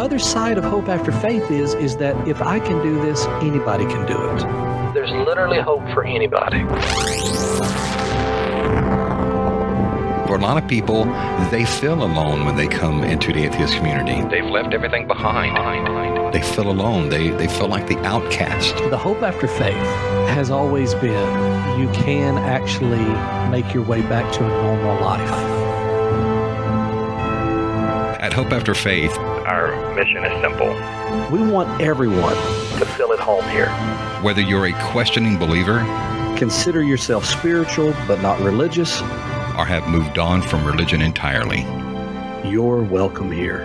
other side of hope after faith is that if I can do this, anybody can do it. There's literally hope for anybody. For a lot of people, they feel alone when they come into the atheist community. They've left everything behind. They feel alone. They feel like the outcast. The hope after faith has always been you can actually make your way back to a normal life. At Hope After Faith, our mission is simple. We want everyone to feel at home here. Whether you're a questioning believer, consider yourself spiritual but not religious, or have moved on from religion entirely, you're welcome here.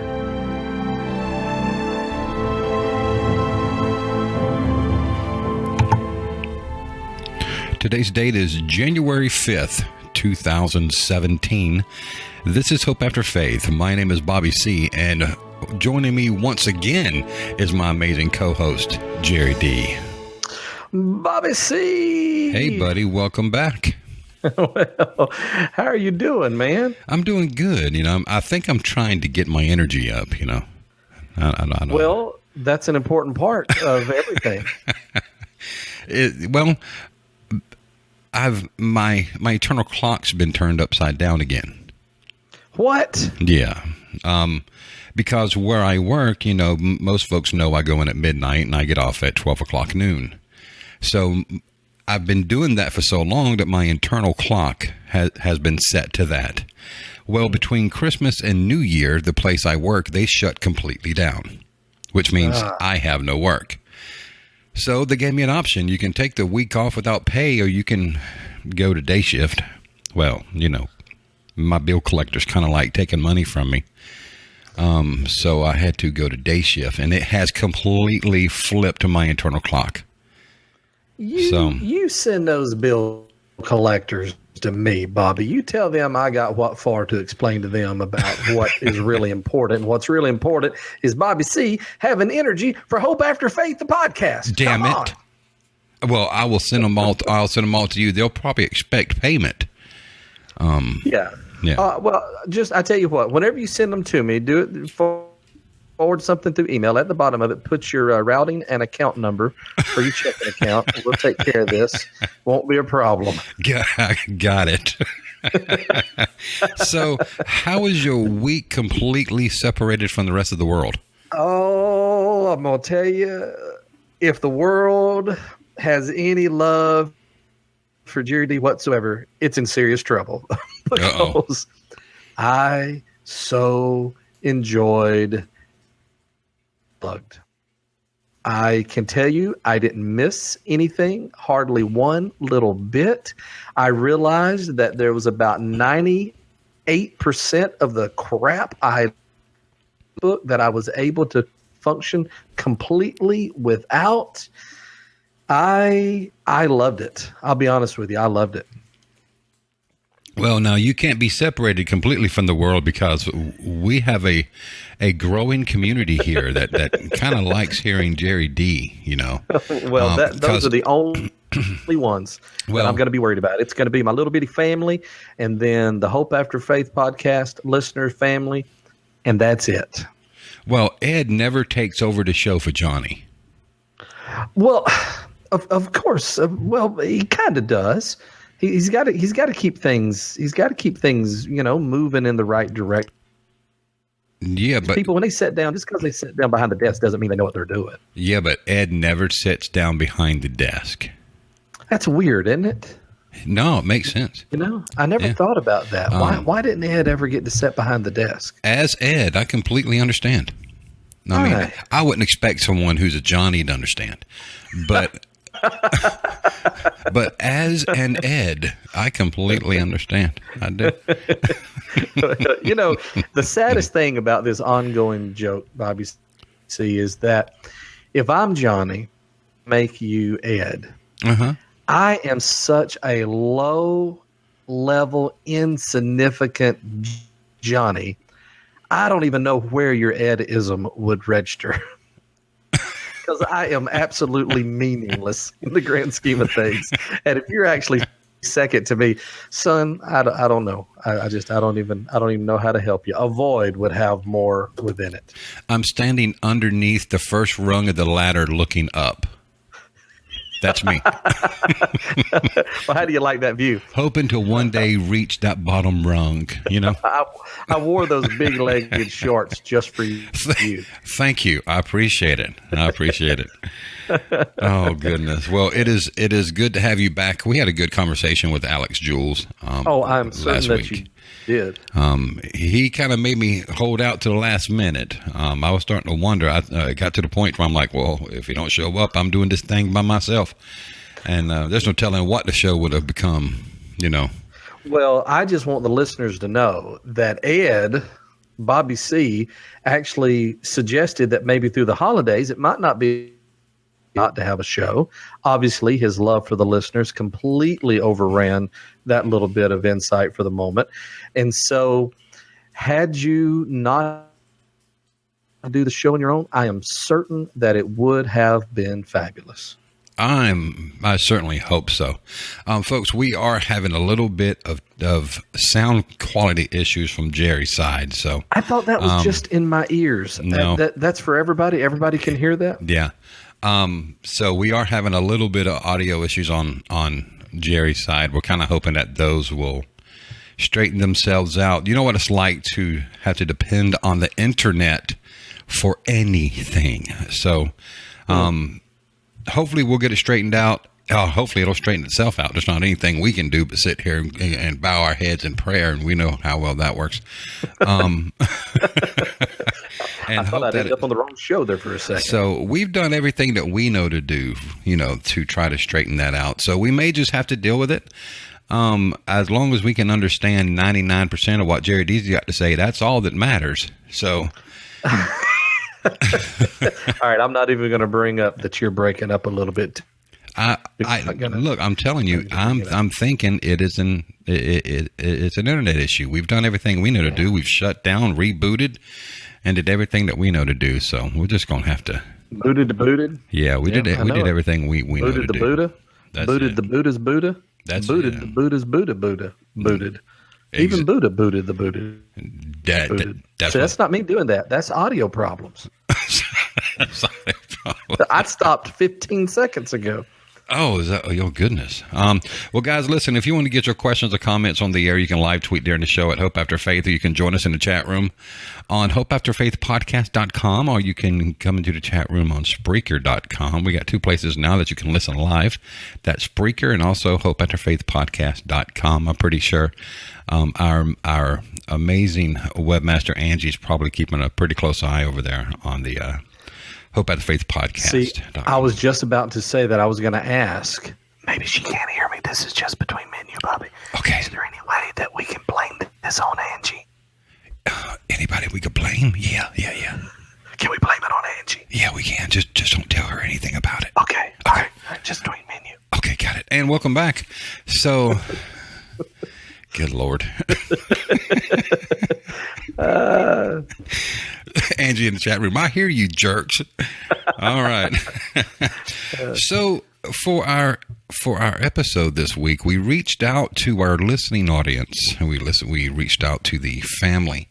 Today's date is January 5th, 2017. This is Hope After Faith. My name is Bobby C., and joining me once again is my amazing co-host, Jerry D. Bobby C. Hey, buddy. Welcome back. Well, how are you doing, man? I'm doing good. I think I'm trying to get my energy up, I don't well, that's an important part of everything. My eternal clock's been turned upside down again. What? Yeah. Because where I work, most folks know I go in at midnight and I get off at 12 o'clock noon. So I've been doing that for so long that my internal clock has been set to that. Well, between Christmas and New Year, the place I work, they shut completely down, which means I have no work. So they gave me an option. You can take the week off without pay, or you can go to day shift. Well, my bill collector's kind of like taking money from me. So I had to go to day shift, and it has completely flipped my internal clock. You send those bill collectors to me, Bobby. You tell them I got what for to explain to them about what is really important. What's really important is Bobby C. having energy for Hope After Faith, the podcast. Damn it. Well, I will send them all. I'll send them all to you. They'll probably expect payment. Yeah. I tell you what. Whenever you send them to me, do it forward something through email. At the bottom of it, put your routing and account number for your checking account. We'll take care of this. Won't be a problem. Got it. So, how is your week completely separated from the rest of the world? Oh, I'm going to tell you, if the world has any love for Jerry D whatsoever, it's in serious trouble. Because I so enjoyed Plugged. I can tell you I didn't miss anything, hardly one little bit. I realized that there was about 98% of the crap I booked that I was able to function completely without. I loved it. I'll be honest with you. I loved it. Well, now you can't be separated completely from the world because we have a growing community here that kind of likes hearing Jerry D, Well, those are the only ones that I'm going to be worried about. It's going to be my little bitty family and then the Hope After Faith podcast listener family, and that's it. Well, Ed never takes over the show for Johnny. Well, of course. He kind of does. He's got to keep things. He's got to keep things, moving in the right direction. Yeah, but people, when they sit down, just because they sit down behind the desk doesn't mean they know what they're doing. Yeah, but Ed never sits down behind the desk. That's weird, isn't it? No, it makes sense. I never thought about that. Why didn't Ed ever get to sit behind the desk? As Ed, I completely understand. I wouldn't expect someone who's a Johnny to understand, but. But as an Ed, I completely understand. I do. The saddest thing about this ongoing joke, Bobby C, is that if I'm Johnny, make you Ed. I am such a low-level, insignificant Johnny. I don't even know where your Edism would register. Because I am absolutely meaningless in the grand scheme of things. And if you're actually second to me, son, I don't know. I don't even know how to help you. Avoid would have more within it. I'm standing underneath the first rung of the ladder looking up. That's me. Well, how do you like that view? Hoping to one day reach that bottom rung, you know. I wore those big-legged shorts just for you. Thank you. I appreciate it. Oh, goodness. Well, it is good to have you back. We had a good conversation with Alex Jules. I'm certain that you did. He kind of made me hold out to the last minute. I was starting to wonder. I got to the point where I'm like, well, if he don't show up, I'm doing this thing by myself. And there's no telling what the show would have become, you know. Well, I just want the listeners to know that Ed, Bobby C, actually suggested that maybe through the holidays, it might not be not to have a show. Obviously, his love for the listeners completely overran that little bit of insight for the moment. And so had you not do the show on your own, I am certain that it would have been fabulous. I certainly hope so. Folks, we are having a little bit of sound quality issues from Jerry's side. So I thought that was just in my ears. No. That's for everybody. Everybody can hear that. Yeah. So we are having a little bit of audio issues on Jerry's side. We're kind of hoping that those will straighten themselves out. You know what it's like to have to depend on the internet for anything. So, hopefully we'll get it straightened out. Hopefully it'll straighten itself out. There's not anything we can do but sit here and bow our heads in prayer, and we know how well that works. And I thought I'd end up on the wrong show there for a second. So we've done everything that we know to do, you know, to try to straighten that out. So we may just have to deal with it. As long as we can understand 99% of what Jerry Dee's got to say, that's all that matters. So... All right, I'm not even going to bring up that you're breaking up a little bit. Look, I'm telling you, I'm thinking it's an internet issue. We've done everything we know to do. We've shut down, rebooted, and did everything that we know to do. So we're just going to have to booted to booted. Yeah, we did everything we know to do. Booted the Buddha. Booted the Buddha's Buddha. That's booted the Buddha's Buddha. Booted. Even Buddha booted the Buddha. That's not me doing that. That's audio problems. I stopped 15 seconds ago. Oh, is that? Oh, goodness. Well, guys, listen, if you want to get your questions or comments on the air, you can live tweet during the show at Hope After Faith, or you can join us in the chat room on hopeafterfaithpodcast.com, or you can come into the chat room on Spreaker.com. We got two places now that you can listen live. That's Spreaker and also hopeafterfaithpodcast.com. I'm pretty sure our amazing webmaster Angie's probably keeping a pretty close eye over there on the Hope After Faith podcast. See, I was just about to say that. I was going to ask. Maybe she can't hear me. This is just between me and you, Bobby. Okay. Is there any way that we can blame this on Angie? Anybody we could blame? Yeah. Can we blame it on Angie? Yeah, we can. Just don't tell her anything about it. Okay. All right. Just between me and you. Okay, got it. And welcome back. So, good Lord. Angie in the chat room. I hear you, jerks. All right. So for our episode this week, we reached out to our listening audience. We reached out to the family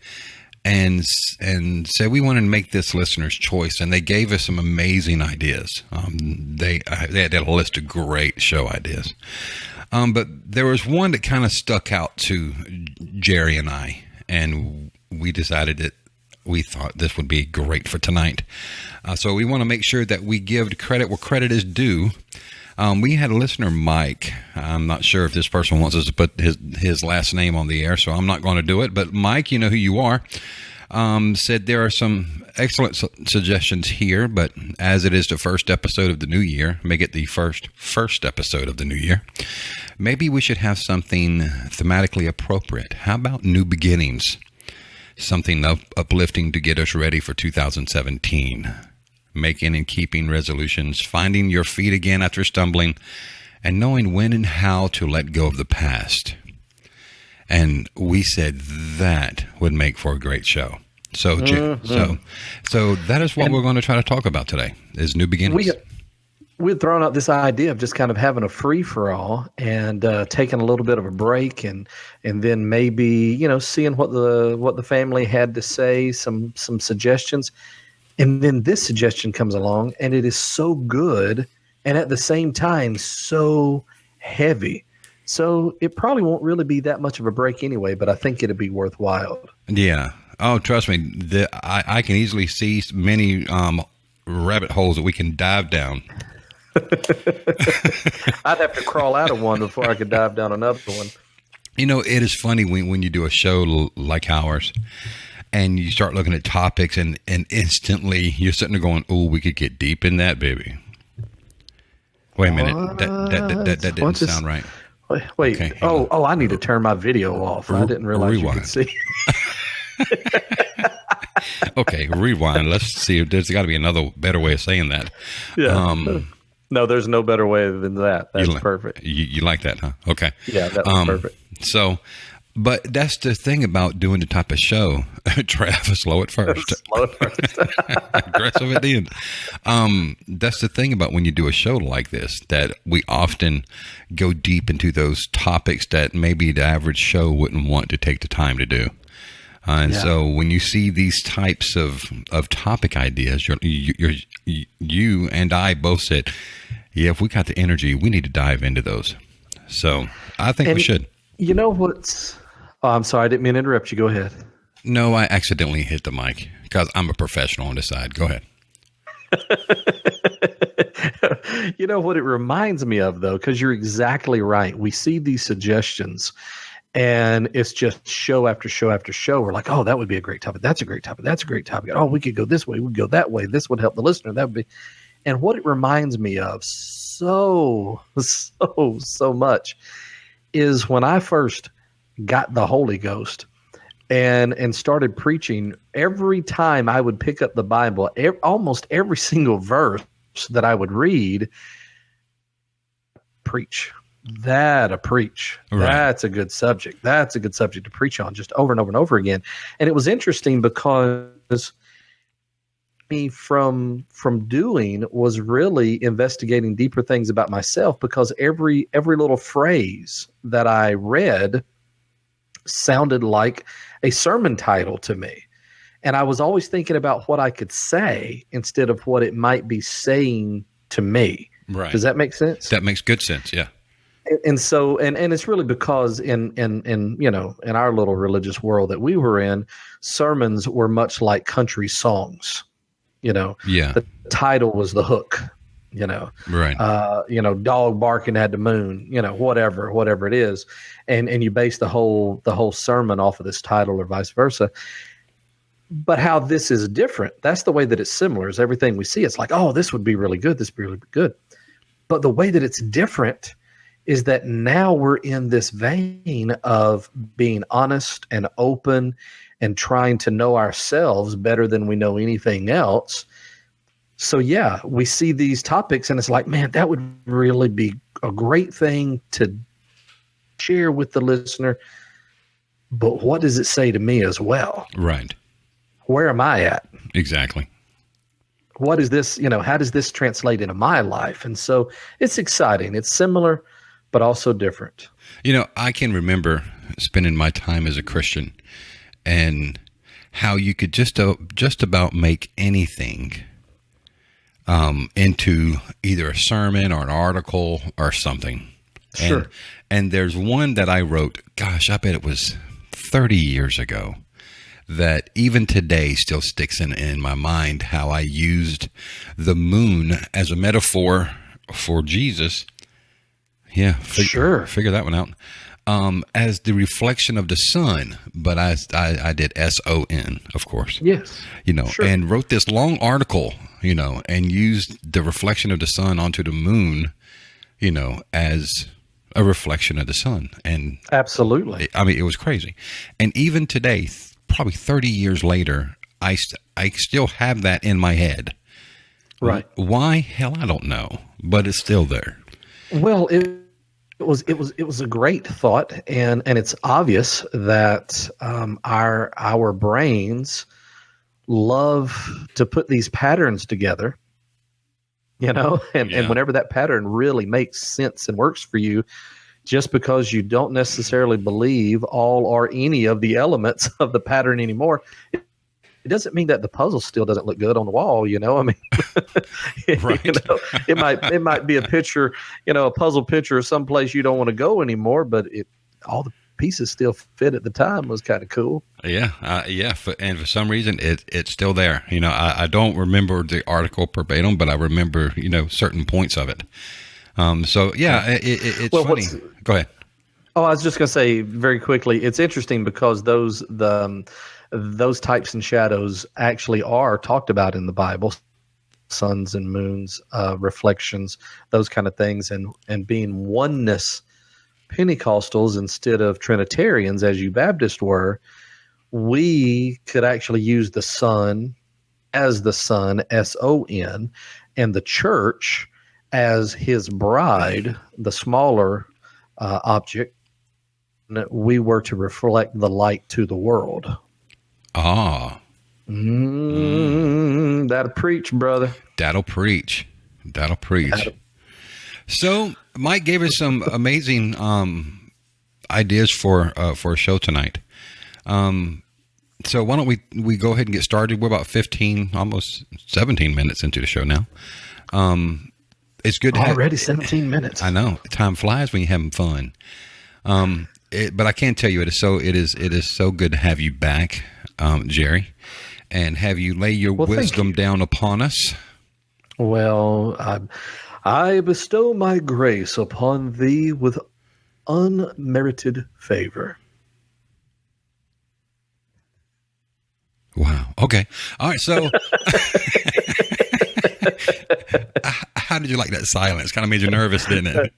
and said we wanted to make this listener's choice, and they gave us some amazing ideas. They had a list of great show ideas. But there was one that kind of stuck out to Jerry and I, and we decided that we thought this would be great for tonight. So we want to make sure that we give credit where credit is due. We had a listener, Mike. I'm not sure if this person wants us to put his last name on the air, so I'm not going to do it. But Mike, you know who you are, said there are some excellent suggestions here, but as it is the first episode of the new year, make it the first episode of the new year, maybe we should have something thematically appropriate. How about new beginnings? Something uplifting to get us ready for 2017. Making and keeping resolutions, finding your feet again after stumbling, and knowing when and how to let go of the past. And we said that would make for a great show. So, so that is what we're going to try to talk about today, is new beginnings. we'd thrown out this idea of just kind of having a free for all and taking a little bit of a break and then maybe, seeing what the family had to say, some suggestions. And then this suggestion comes along and it is so good and at the same time so heavy. So it probably won't really be that much of a break anyway, but I think it'd be worthwhile. Yeah. Oh, trust me, I can easily see many rabbit holes that we can dive down. I'd have to crawl out of one before I could dive down another one. It is funny when you do a show like ours and you start looking at topics and instantly you're sitting there going, oh, we could get deep in that, baby. Wait a minute. That didn't sound right. Wait. Okay, oh, I need to turn my video off. I didn't realize you could see. Okay, rewind. Let's see if there's got to be another better way of saying that. Yeah. No, there's no better way than that. That's perfect. You like that, huh? Okay. Yeah, that was perfect. So, but that's the thing about doing the type of show. Travis, slow it first. Slow it first. Aggressive at the end. That's the thing about when you do a show like this, that we often go deep into those topics that maybe the average show wouldn't want to take the time to do. So when you see these types of topic ideas, you and I both said, yeah, if we got the energy, we need to dive into those. So I think we should. You know what's... Oh, I'm sorry. I didn't mean to interrupt you. Go ahead. No, I accidentally hit the mic because I'm a professional on this side. Go ahead. You know what it reminds me of, though, because you're exactly right. We see these suggestions. And it's just show after show after show. We're like, oh, that would be a great topic. That's a great topic. That's a great topic. Oh, we could go this way. We could go that way. This would help the listener. That would be. And what it reminds me of so much is when I first got the Holy Ghost and started preaching. Every time I would pick up the Bible, almost every single verse that I would read, preach. Preach. Right. That's a good subject. That's a good subject to preach on just over and over and over again. And it was interesting because me from doing was really investigating deeper things about myself, because every little phrase that I read sounded like a sermon title to me. And I was always thinking about what I could say instead of what it might be saying to me. Right. Does that make sense? That makes good sense. Yeah. And so, and it's really because in our little religious world that we were in, sermons were much like country songs. Yeah. The title was the hook. Right. Dog barking at the moon. Whatever it is, and you base the whole sermon off of this title or vice versa. But how this is different, that's the way that it's similar. Is everything we see, it's like, oh, this would be really good. This would be really good. But the way that it's different is that now we're in this vein of being honest and open and trying to know ourselves better than we know anything else. So yeah, we see these topics and it's like, man, that would really be a great thing to share with the listener. But what does it say to me as well? Right. Where am I at? Exactly. What is this, how does this translate into my life? And so it's exciting. It's similar, but also different. I can remember spending my time as a Christian and how you could just about make anything into either a sermon or an article or something. Sure. And there's one that I wrote, gosh, I bet it was 30 years ago, that even today still sticks in my mind, how I used the moon as a metaphor for Jesus. Yeah, figure that one out. As the reflection of the sun, but I did SON, of course. Yes. Sure. And wrote this long article, and used the reflection of the sun onto the moon, as a reflection of the sun. And absolutely. It was crazy. And even today, probably 30 years later, I still have that in my head. Right. Why? Hell, I don't know, but it's still there. Well, it was a great thought, and it's obvious that our brains love to put these patterns together, and whenever that pattern really makes sense and works for you, just because you don't necessarily believe all or any of the elements of the pattern anymore, it doesn't mean that the puzzle still doesn't look good on the wall. I mean, Right. it might be a picture, a puzzle picture of someplace you don't want to go anymore, but all the pieces still fit at the time was kind of cool. Yeah. And for some reason, it's still there. I don't remember the article verbatim, but I remember, certain points of it. So yeah, it's funny. Go ahead. Oh, I was just going to say very quickly, it's interesting because those types and shadows actually are talked about in the Bible, suns and moons, reflections, those kind of things, and being oneness Pentecostals instead of Trinitarians, as you Baptists were, we could actually use the sun as the Son, S-O-N, and the church as his bride, the smaller object. We were to reflect the light to the world. Ah. That'll preach, brother. That'll preach. So Mike gave us some amazing ideas for a show tonight. So why don't we go ahead and get started? We're about 15, almost 17 minutes into the show now. It's good to already 17 minutes. I know. Time flies when you're having fun. But I can tell you, it is so good to have you back, Jerry, and have you lay your wisdom down upon us. Well, I bestow my grace upon thee with unmerited favor. Wow. Okay. All right. So, how did you like that silence? Kind of made you nervous, didn't it?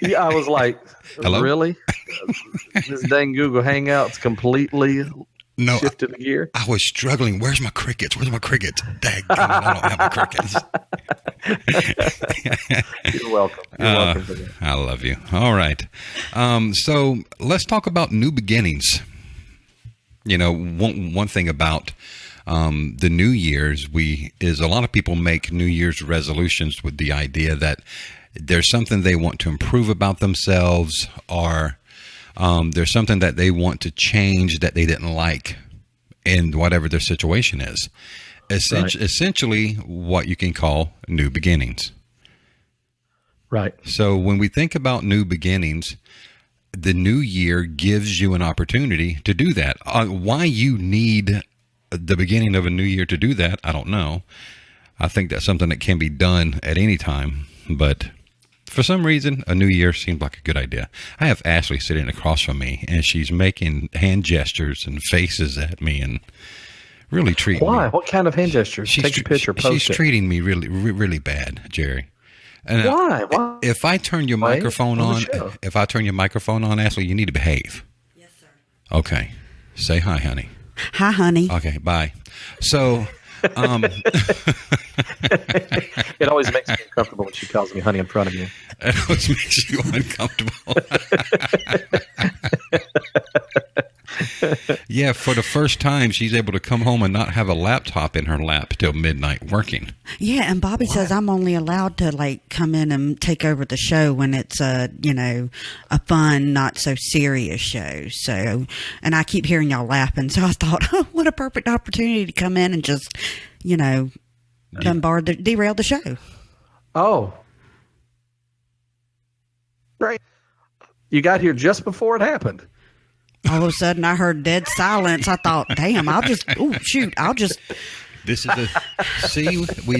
Yeah, I was like, hello? Really? This dang Google Hangouts completely shifted the gear? I was struggling. Where's my crickets? Dang, I don't have my crickets. You're welcome. You're welcome for that. I love you. All right. So let's talk about new beginnings. One thing about the New Year's is a lot of people make New Year's resolutions with the idea that there's something they want to improve about themselves, or there's something that they want to change that they didn't like in whatever their situation is. Essentially what you can call new beginnings. Right. So when we think about new beginnings, the new year gives you an opportunity to do that. Why you need the beginning of a new year to do that, I don't know. I think that's something that can be done at any time, but for some reason, a new year seemed like a good idea. I have Ashley sitting across from me, and she's making hand gestures and faces at me and really treating me. Why? What kind of hand gestures? Take a picture, post it. She's treating me really, really bad, Jerry. And Why? If I turn your microphone on, Ashley, you need to behave. Yes, sir. Okay. Say hi, honey. Hi, honey. Okay, bye. So, it always makes me uncomfortable when she calls me honey in front of you. It always makes you uncomfortable. Yeah, for the first time, she's able to come home and not have a laptop in her lap till midnight working. Yeah, and Bobby says I'm only allowed to come in and take over the show when it's a fun, not so serious show. So, and I keep hearing y'all laughing, so I thought, what a perfect opportunity to come in and just, derail the show. Oh, right. You got here just before it happened. All of a sudden, I heard dead silence. I thought, damn, This is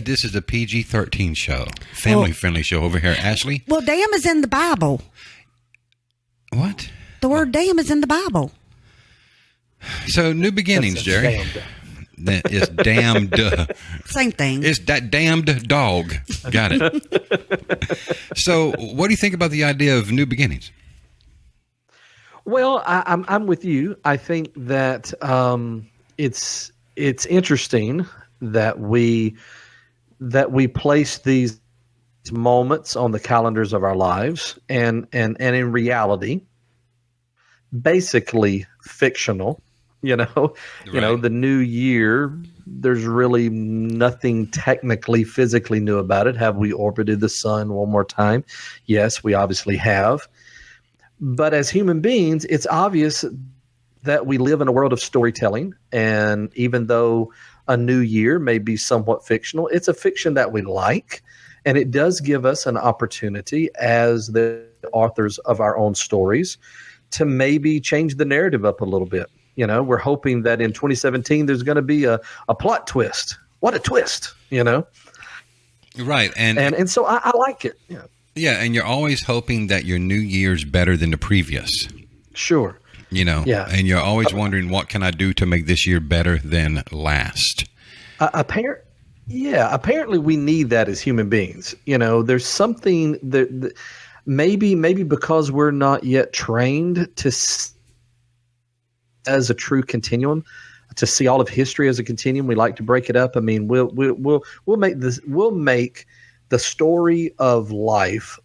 this is a PG-13 show, family-friendly show over here. Ashley? Well, damn is in the Bible. What? The word damn is in the Bible. So, new beginnings, Jerry. It's damned. Same thing. It's that damned dog. Got it. So, what do you think about the idea of new beginnings? Well, I'm with you. I think that it's interesting that we place these moments on the calendars of our lives, and in reality, basically fictional, You know, Right. the new year, there's really nothing technically, physically new about it. Have we orbited the sun one more time? Yes, we obviously have. But as human beings, it's obvious that we live in a world of storytelling. And even though a new year may be somewhat fictional, it's a fiction that we like. And it does give us an opportunity as the authors of our own stories to maybe change the narrative up a little bit. We're hoping that in 2017 there's going to be a plot twist. What a twist, Right. And so I like it. Yeah. Yeah, and you're always hoping that your new year's better than the previous. Sure. Yeah. And you're always wondering, what can I do to make this year better than last? Apparently we need that as human beings. There's something that maybe because we're not yet trained to as a true continuum, to see all of history as a continuum. We like to break it up. I mean, we'll make the story of life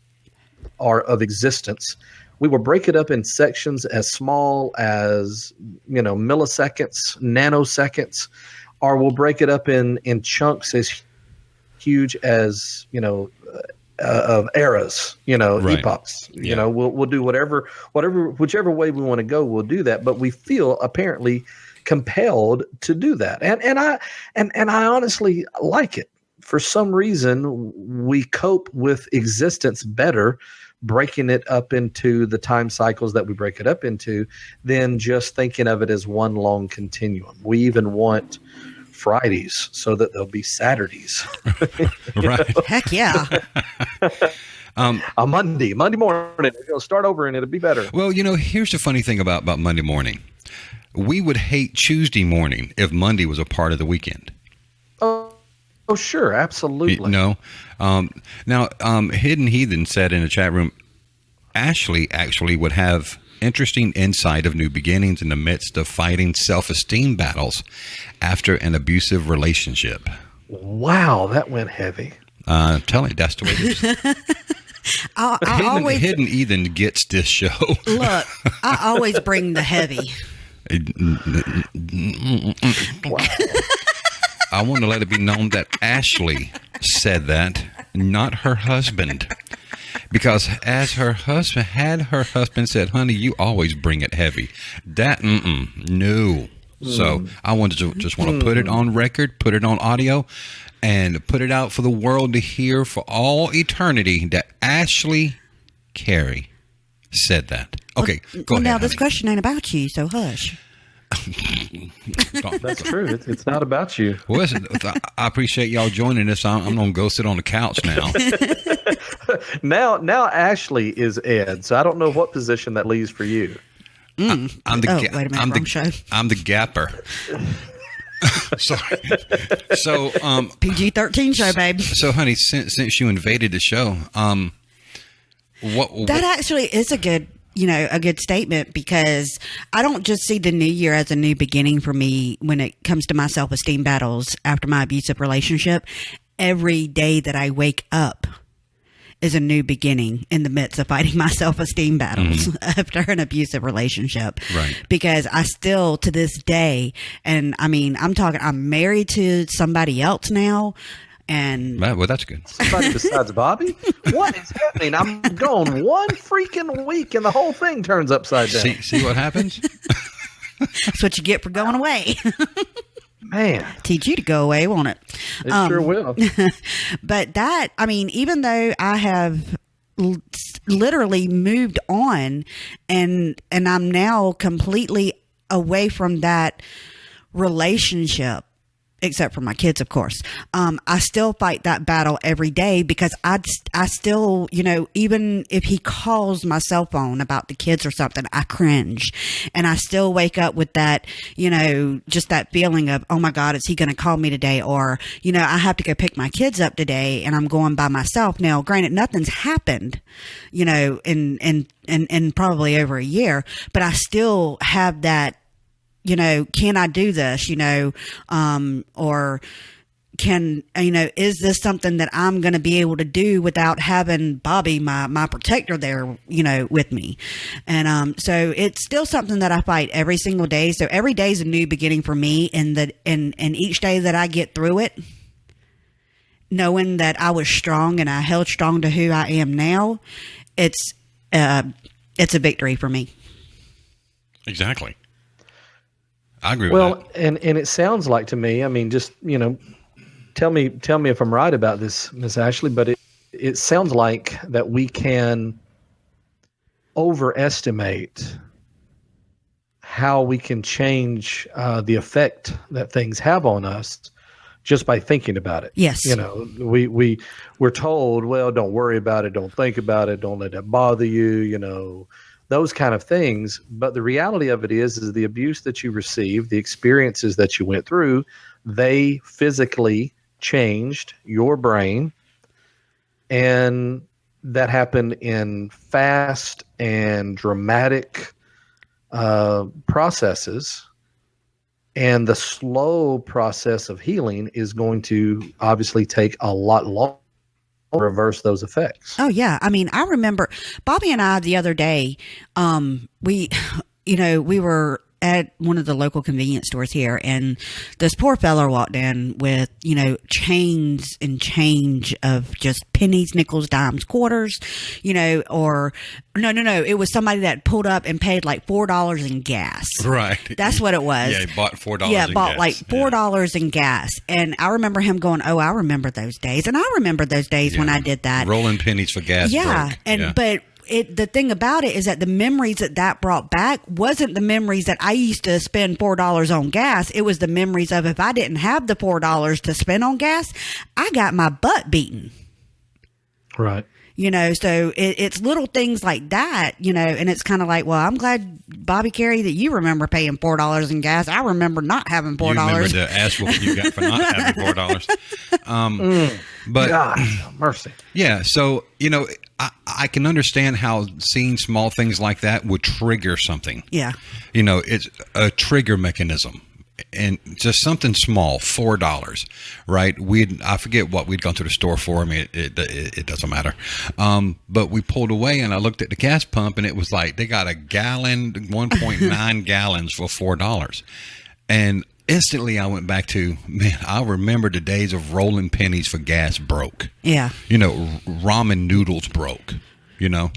or of existence. We will break it up in sections as small as milliseconds, nanoseconds, or we'll break it up in chunks as huge as of eras, Right. epochs. Yeah. We'll do whichever way we want to go. We'll do that, but we feel apparently compelled to do that, and I honestly like it. For some reason, we cope with existence better breaking it up into the time cycles that we break it up into than just thinking of it as one long continuum. We even want Fridays so that there'll be Saturdays. Right. Heck yeah. A Monday morning, it'll start over and it'll be better. Well, here's the funny thing about Monday morning. We would hate Tuesday morning if Monday was a part of the weekend. Oh, sure, absolutely. No. Now, Hidden Heathen said in the chat room, Ashley actually would have interesting insight of new beginnings in the midst of fighting self-esteem battles after an abusive relationship. Wow, that went heavy. Tell it, that's the way it is. I always Hidden Heathen gets this show. look. I always bring the heavy. Wow. I want to let it be known that Ashley said that, not her husband. Because as her husband said, honey, you always bring it heavy. That, no. So I wanted to just want to put it on record, put it on audio, and put it out for the world to hear for all eternity that Ashley Carey said that. Okay, go ahead. Now, this honey. question ain't about you, so hush. That's true. It's not about you. Well, listen, I appreciate y'all joining us. I'm going to go sit on the couch now. Now Ashley is Ed, so I don't know what position that leaves for you. I'm the Wait a minute, wrong show. I'm the gapper. Sorry. So, PG-13 show, babe. so, honey, since you invaded the show, what That actually is a good statement, because I don't just see the new year as a new beginning for me when it comes to my self-esteem battles after my abusive relationship. Every day that I wake up is a new beginning in the midst of fighting my self-esteem battles after an abusive relationship. Right. Because I still, to this day, and I mean, I'm married to somebody else now. And well, that's good. Somebody besides Bobby? What is happening? I'm gone one freaking week and the whole thing turns upside down. See what happens? that's what you get for going away. Man, Teach you to go away, won't it? it sure will. But that, I mean, even though I have literally moved on and I'm now completely away from that relationship, except for my kids, of course, I still fight that battle every day, because I still, even if he calls my cell phone about the kids or something, I cringe. And I still wake up with that, just that feeling of, oh my God, is he going to call me today? Or, I have to go pick my kids up today and I'm going by myself. Now, granted, nothing's happened, in probably over a year, but I still have that, can I do this, or, is this something that I'm going to be able to do without having Bobby, my protector there, with me? And, so it's still something that I fight every single day. So every day is a new beginning for me. And each day that I get through it, knowing that I was strong and I held strong to who I am now, it's a victory for me. Exactly. I agree with that. Well, and it sounds like to me, I mean, just, tell me if I'm right about this, Miss Ashley, but it sounds like that we can overestimate how we can change the effect that things have on us just by thinking about it. Yes. We're told, well, don't worry about it, don't think about it, don't let that bother you, those kind of things. But the reality of it is the abuse that you received, the experiences that you went through, they physically changed your brain, and that happened in fast and dramatic processes. And the slow process of healing is going to obviously take a lot longer to reverse those effects. Oh yeah. I mean, I remember Bobby and I the other day, we were at one of the local convenience stores here, and this poor fella walked in with, chains and change of just pennies, nickels, dimes, quarters, or no. It was somebody that pulled up and paid like $4 in gas. Right. That's what it was. Yeah, he bought $4 Yeah, in bought gas. like $4 in gas. And I remember him going, oh, I remember those days. And I remember those days when I did that. Rolling pennies for gas. Yeah. Broke. But the thing about it is that the memories that brought back wasn't the memories that I used to spend $4 on gas. It was the memories of, if I didn't have the $4 to spend on gas, I got my butt beaten. Right. So it's little things like that, and it's kind of like, well, I'm glad, Bobby Carey, that you remember paying $4 in gas. I remember not having $4. You remember the ass whooping you got for not having $4. But God, mercy. Yeah. So, I can understand how seeing small things like that would trigger something. Yeah. It's a trigger mechanism. And just something small, $4, right? I forget what we'd gone to the store for. I mean, it doesn't matter. But we pulled away, and I looked at the gas pump, and it was like they got a gallon, 1.9 gallons for $4. And instantly I went back to, man, I remember the days of rolling pennies for gas broke. Yeah. Ramen noodles broke,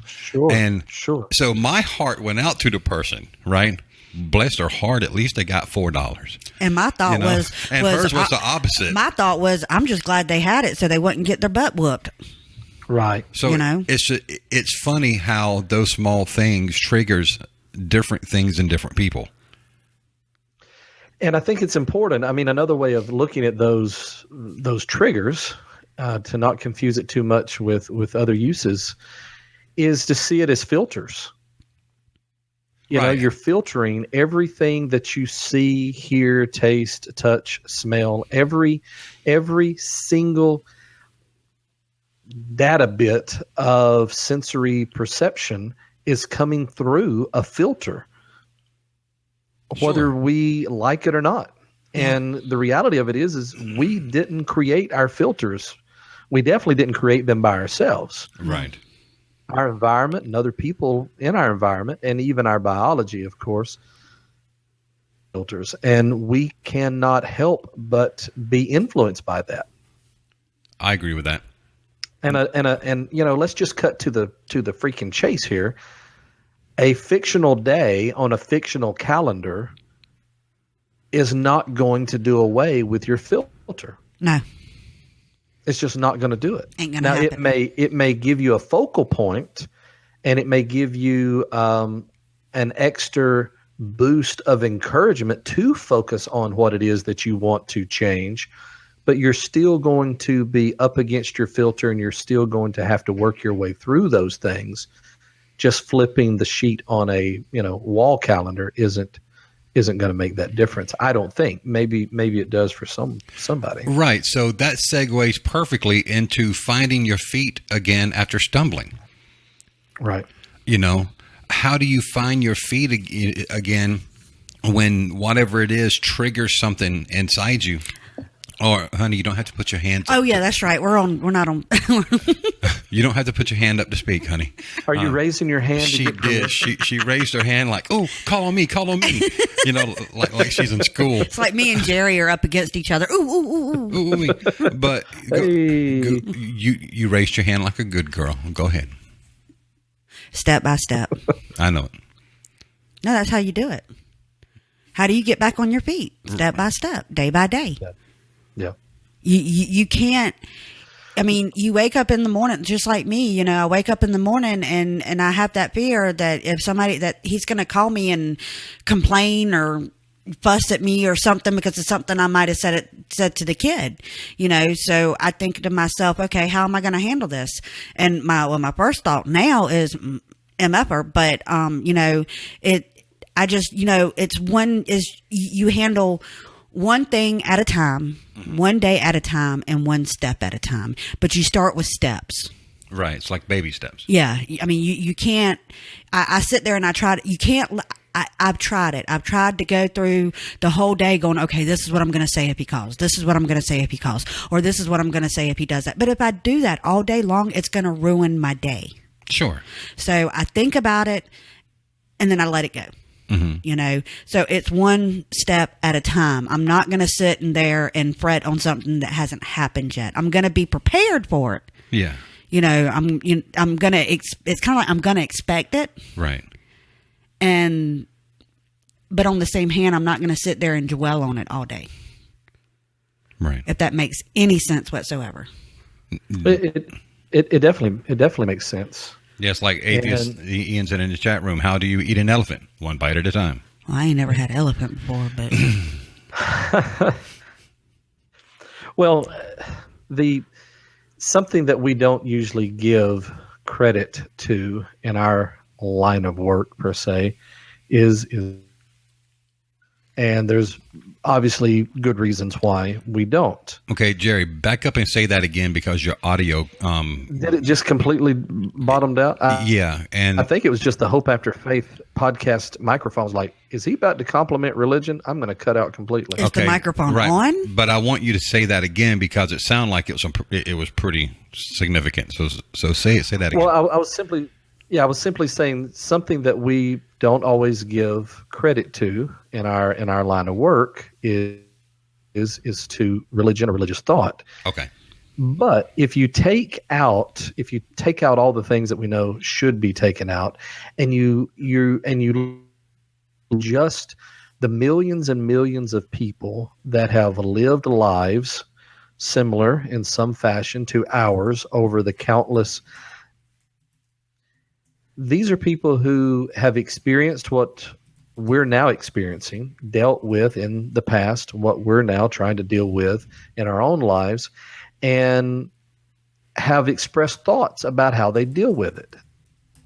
Sure. And sure. So my heart went out to the person, right? Bless their heart, at least they got $4. And my thought was, hers was the opposite. My thought was, I'm just glad they had it so they wouldn't get their butt whooped. Right. So it's funny how those small things triggers different things in different people. And I think it's important. I mean, another way of looking at those triggers, to not confuse it too much with other uses, is to see it as filters. You're filtering everything that you see, hear, taste, touch, smell, every single data bit of sensory perception is coming through a filter, whether we like it or not. And the reality of it is we didn't create our filters. We definitely didn't create them by ourselves. Right. Our environment and other people in our environment, and even our biology, of course, filters. And we cannot help but be influenced by that. I agree with that. And let's just cut to the freaking chase here. A fictional day on a fictional calendar is not going to do away with your filter. No. It's just not going to do it. Ain't gonna happen. It may give you a focal point, and it may give you an extra boost of encouragement to focus on what it is that you want to change, but you're still going to be up against your filter, and you're still going to have to work your way through those things. Just flipping the sheet on a wall calendar isn't going to make that difference. I don't think. Maybe it does for somebody. Right. So that segues perfectly into finding your feet again after stumbling. Right. How do you find your feet again when whatever it is triggers something inside you? Or, honey, you don't have to put your hands Oh up. yeah, that's right. We're not on. You don't have to put your hand up to speak, honey. Are you raising your hand? She to get did. She raised her hand like, oh, call on me. You know, like she's in school. It's like me and Jerry are up against each other. Ooh, ooh, ooh, ooh. Ooh, but you raised your hand like a good girl. Go ahead. Step by step. I know it. No, that's how you do it. How do you get back on your feet? Step by step, day by day. Yeah. You can't. I mean, you wake up in the morning just like me. You know, I wake up in the morning and I have that fear that if somebody that he's going to call me and complain or fuss at me or something because of something I might have said to the kid. You know, so I think to myself, okay, how am I going to handle this? And my first thought now is MFer, but you know, you handle one thing at a time, one day at a time, and one step at a time. But you start with steps. Right. It's like baby steps. Yeah. I mean, you can't, I sit there and I try to, you can't, I've tried it. I've tried to go through the whole day going, okay, this is what I'm going to say if he calls. This is what I'm going to say if he calls. Or this is what I'm going to say if he does that. But if I do that all day long, it's going to ruin my day. Sure. So I think about it and then I let it go. Mm-hmm. You know, so it's one step at a time. I'm not going to sit in there and fret on something that hasn't happened yet. I'm going to be prepared for it. Yeah. You know, I'm going to, it's kind of like I'm going to expect it. Right. But on the same hand, I'm not going to sit there and dwell on it all day. Right. If that makes any sense whatsoever. It definitely makes sense. Yes, like atheist Ian's in the chat room. How do you eat an elephant? One bite at a time. Well, I ain't never had elephant before, but well, something that we don't usually give credit to in our line of work per se is and there's obviously good reasons why we don't. Okay, Jerry, back up and say that again because your audio did it just completely bottomed out? Yeah, and I think it was just the Hope After Faith podcast microphone's like, is he about to compliment religion? I'm going to cut out completely. Is the microphone on? But I want you to say that again because it sounded like it was pretty significant. So say that again. Well, I was simply saying something that we don't always give credit to in our line of work is to religion or religious thought. Okay. But if you take out all the things that we know should be taken out, and you just the millions and millions of people that have lived lives similar in some fashion to ours over the countless. These are people who have experienced what we're now experiencing, dealt with in the past, what we're now trying to deal with in our own lives, and have expressed thoughts about how they deal with it.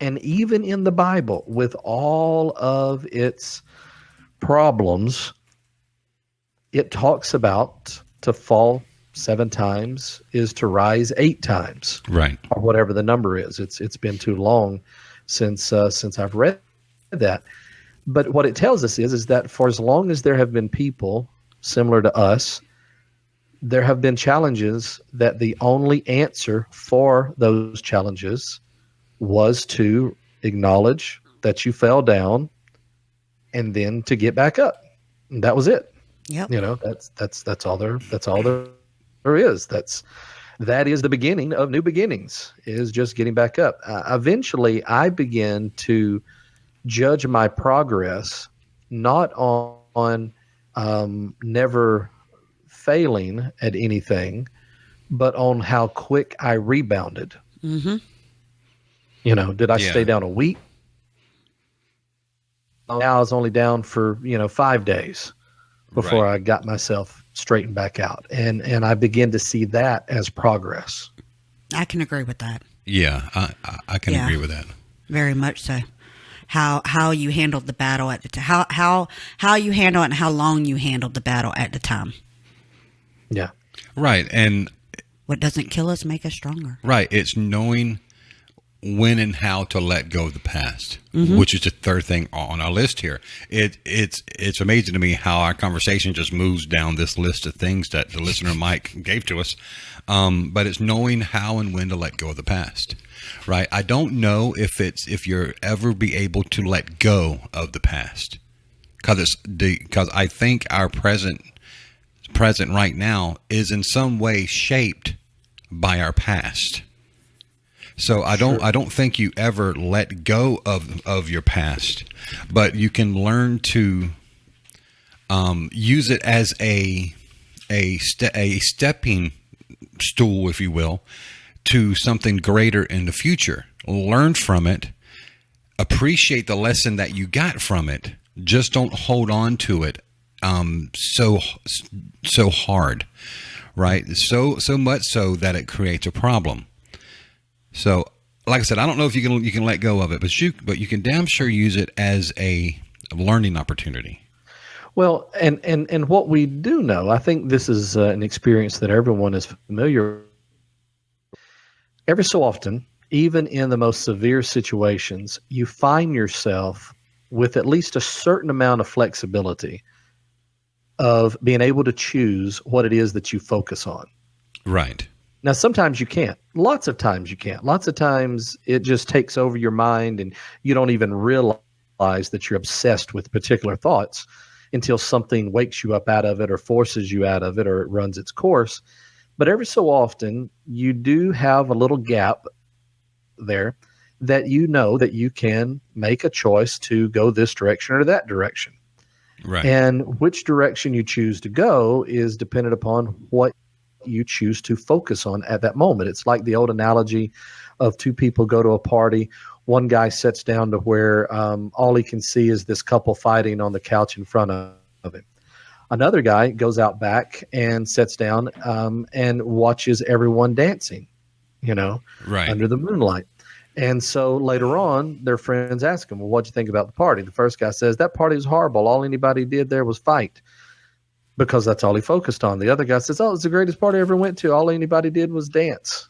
And even in the Bible, with all of its problems, it talks about to fall 7 times is to rise 8 times. Right. Or whatever the number is. It's been too long since I've read that. But what it tells us is that for as long as there have been people similar to us, there have been challenges that the only answer for those challenges was to acknowledge that you fell down and then to get back up. And that was it. Yep. You know, that's all there is. That is the beginning of new beginnings, is just getting back up. Eventually, I began to judge my progress not on never failing at anything, but on how quick I rebounded. Mm-hmm. You know, did I stay down a week? Now I was only down for 5 days before I got myself straightened back out, and I begin to see that as progress. I can agree with that. Yeah, I can agree with that. Very much so. How you handled the battle at the time, how you handle it, and how long you handled the battle at the time. Yeah. Right, and what doesn't kill us make us stronger. Right, it's knowing when and how to let go of the past, which is the third thing on our list here. It's amazing to me how our conversation just moves down this list of things that the listener Mike gave to us. But it's knowing how and when to let go of the past, right? I don't know if you're ever be able to let go of the past, because I think our present right now is in some way shaped by our past. So I don't think you ever let go of your past, but you can learn to use it as a stepping stool, if you will, to something greater in the future. Learn from it, appreciate the lesson that you got from it. Just don't hold on to it so hard, right? So much so that it creates a problem. So, like I said, I don't know if you can let go of it, but you can damn sure use it as a learning opportunity. Well, and what we do know, I think this is an experience that everyone is familiar with. Every so often, even in the most severe situations, you find yourself with at least a certain amount of flexibility of being able to choose what it is that you focus on. Right. Now, sometimes you can't. Lots of times you can't. Lots of times it just takes over your mind and you don't even realize that you're obsessed with particular thoughts until something wakes you up out of it or forces you out of it or it runs its course. But every so often you do have a little gap there that you know that you can make a choice to go this direction or that direction. Right. And which direction you choose to go is dependent upon what you choose to focus on at that moment. It's like the old analogy of two people go to a party. One guy sits down to where all he can see is this couple fighting on the couch in front of him. Another guy goes out back and sits down and watches everyone dancing, right, under the moonlight. And so later on, their friends ask him, well, what'd you think about the party? The first guy says, that party was horrible. All anybody did there was fight, because that's all he focused on. The other guy says, oh, it's the greatest party I ever went to. All anybody did was dance,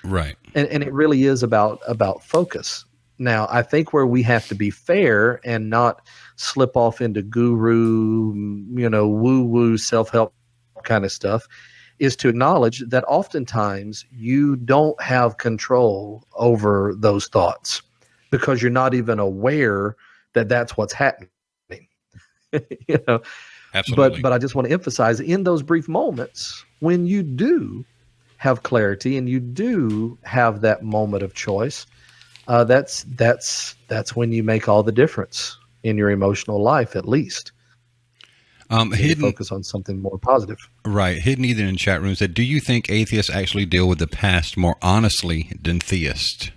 Right. And it really is about focus. Now, I think where we have to be fair and not slip off into guru, woo-woo self-help kind of stuff is to acknowledge that oftentimes you don't have control over those thoughts because you're not even aware that that's what's happening. Absolutely. But I just want to emphasize, in those brief moments when you do have clarity and you do have that moment of choice, that's when you make all the difference in your emotional life, at least. Hidden, focus on something more positive. Right. Hidden Ethan in the chat room said, do you think atheists actually deal with the past more honestly than theists?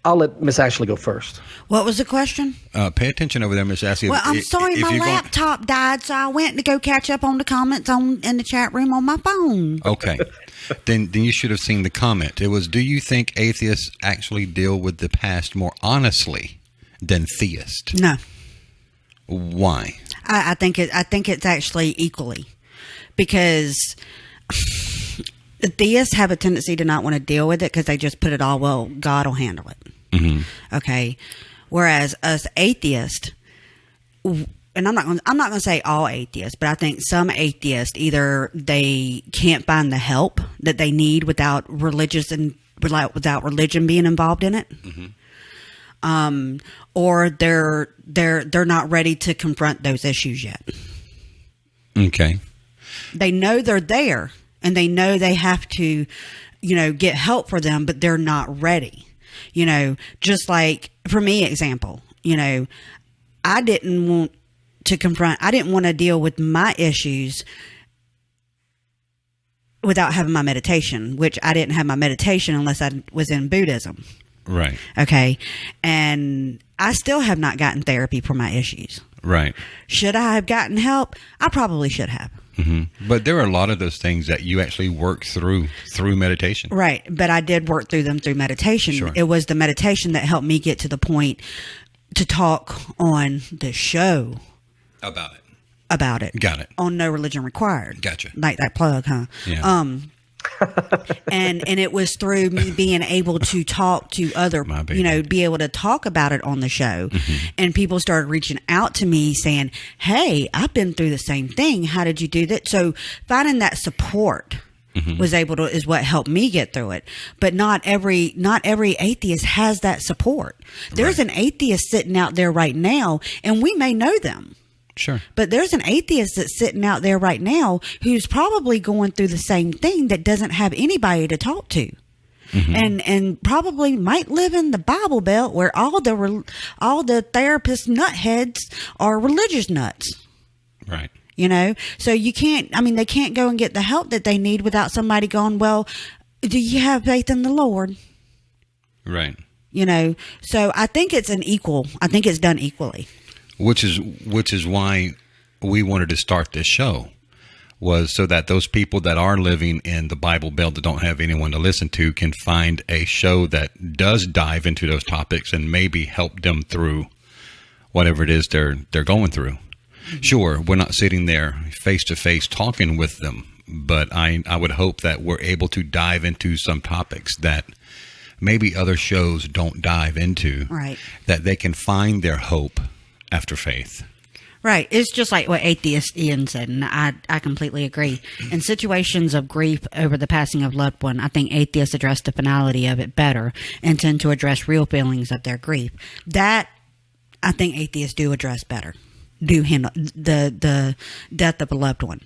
I'll let Miss Ashley go first. What was the question? Pay attention over there, Miss Ashley. Well, I'm sorry, my laptop died, so I went to go catch up on the comments in the chat room on my phone. Okay. Then you should have seen the comment. It was, do you think atheists actually deal with the past more honestly than theists? No. Why? I think it's actually equally, because theists have a tendency to not want to deal with it because they just put it all, well, God will handle it. Mm-hmm. Okay. Whereas us atheists, and I'm not going to say all atheists, but I think some atheists, either they can't find the help that they need without religion being involved in it. Mm-hmm. Or they're not ready to confront those issues yet. Okay. They know they're there and they know they have to, get help for them, but they're not ready. Just like for me, example, I didn't want to deal with my issues without having my meditation, which I didn't have my meditation unless I was in Buddhism. Right. Okay. And I still have not gotten therapy for my issues. Right. Should I have gotten help? I probably should have. Mm-hmm. But there are a lot of those things that you actually work through meditation. Right. But I did work through them through meditation. Sure. It was the meditation that helped me get to the point to talk on the show about it. Got it. On No Religion Required. Gotcha. Like that plug, huh? Yeah. and it was through me being able to talk to other, be able to talk about it on the show. And people started reaching out to me saying, hey, I've been through the same thing. How did you do that? So finding that support is what helped me get through it. But not every atheist has that support. There's an atheist sitting out there right now, and we may know them. Sure. But there's an atheist that's sitting out there right now who's probably going through the same thing that doesn't have anybody to talk to. And probably might live in the Bible Belt where all the therapist nutheads are religious nuts. Right. So they can't go and get the help that they need without somebody going, well, do you have faith in the Lord? Right. So I think it's done equally. Which is why we wanted to start this show, was so that those people that are living in the Bible Belt that don't have anyone to listen to can find a show that does dive into those topics and maybe help them through whatever it is they're going through. Sure, we're not sitting there face to face talking with them, but I would hope that we're able to dive into some topics that maybe other shows don't dive into, right? That they can find their hope after faith. Right. It's just like what atheist Ian said, and I completely agree. In situations of grief over the passing of loved one, I think atheists address the finality of it better and tend to address real feelings of their grief. That, I think atheists do address better, do handle the death of a loved one.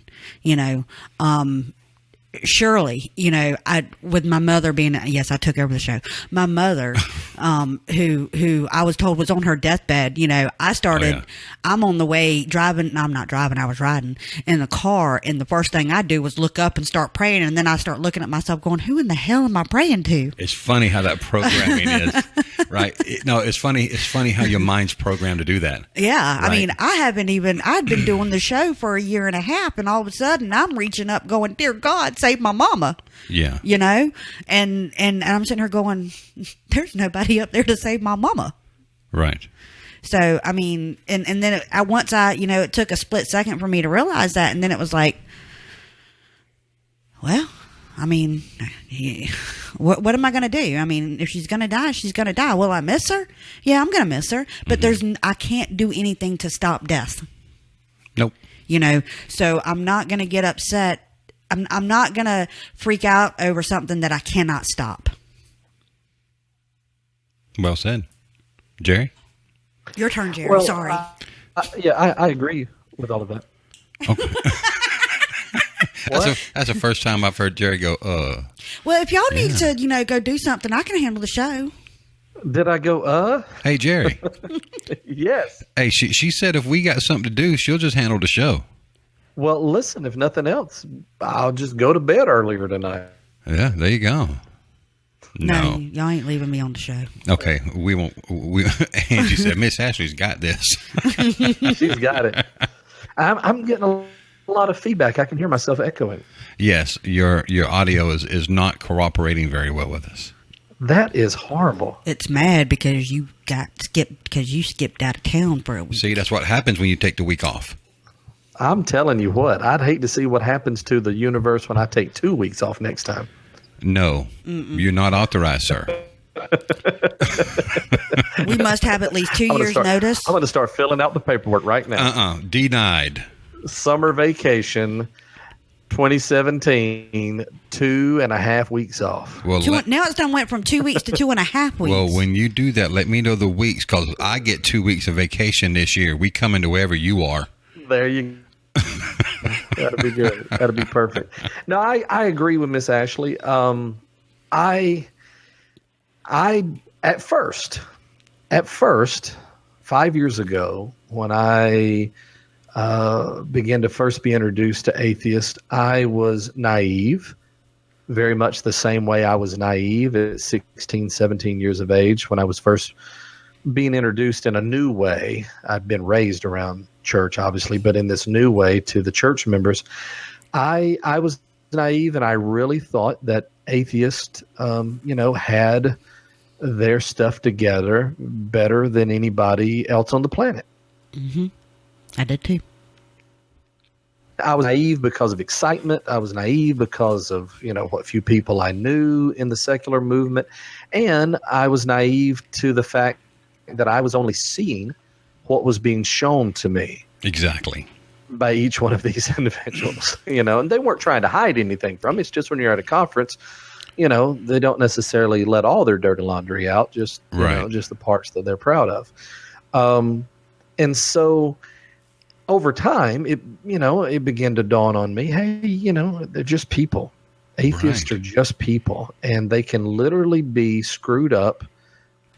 Surely, with my mother being, yes, I took over the show. My mother, who I was told was on her deathbed, I started, I'm on the way driving. I'm not driving. I was riding in the car. And the first thing I do was look up and start praying. And then I start looking at myself going, who in the hell am I praying to? It's funny how that programming is, right? It's funny how your mind's programmed to do that. Yeah. Right? I mean, I'd been doing the show for a year and a half. And all of a sudden I'm reaching up going, dear God, save my mama. Yeah. And I'm sitting here going, there's nobody up there to save my mama. Right. So, I mean, and then it took a split second for me to realize that. And then it was like, well, I mean, what am I going to do? I mean, if she's going to die, she's going to die. Will I miss her? Yeah, I'm going to miss her. But I can't do anything to stop death. Nope. So I'm not going to get upset. I'm not going to freak out over something that I cannot stop. Well said. Jerry? Your turn, Jerry. Well, sorry. I agree with all of that. Okay. That's the first time I've heard Jerry go, Well, if y'all need to, go do something, I can handle the show. Did I go, Hey, Jerry. Yes. Hey, she said if we got something to do, she'll just handle the show. Well, listen, if nothing else, I'll just go to bed earlier tonight. Yeah, there you go. No, y'all ain't leaving me on the show. Okay, we won't. Angie said, Miss Ashley's got this. She's got it. I'm getting a lot of feedback. I can hear myself echoing. Yes, your audio is not cooperating very well with us. That is horrible. It's mad because you skipped out of town for a week. See, that's what happens when you take the week off. I'm telling you what, I'd hate to see what happens to the universe when I take 2 weeks off next time. No, you're not authorized, sir. We must have at least 2 years notice. I'm going to start filling out the paperwork right now. Denied. Summer vacation 2017, 2.5 weeks off. Well, now it's done went from 2 weeks to 2.5 weeks. Well, when you do that, let me know the weeks, because I get 2 weeks of vacation this year. We come into wherever you are. There you go. That'll be good. That'll be perfect. No, I agree with Miss Ashley. I at first, 5 years ago, when I began to first be introduced to atheists, I was naive, very much the same way I was naive at 16, 17 years of age when I was first being introduced in a new way. I'd been raised around church, obviously, but in this new way to the church members, I was naive, and I really thought that atheists, had their stuff together better than anybody else on the planet. Mm-hmm. I did too. I was naive because of excitement. I was naive because of, what few people I knew in the secular movement. And I was naive to the fact that I was only seeing what was being shown to me. Exactly. By each one of these individuals, and they weren't trying to hide anything from me. It's just when you're at a conference, they don't necessarily let all their dirty laundry out, just, just the parts that they're proud of. And so over time, it began to dawn on me, hey, they're just people. Atheists are just people, and they can literally be screwed up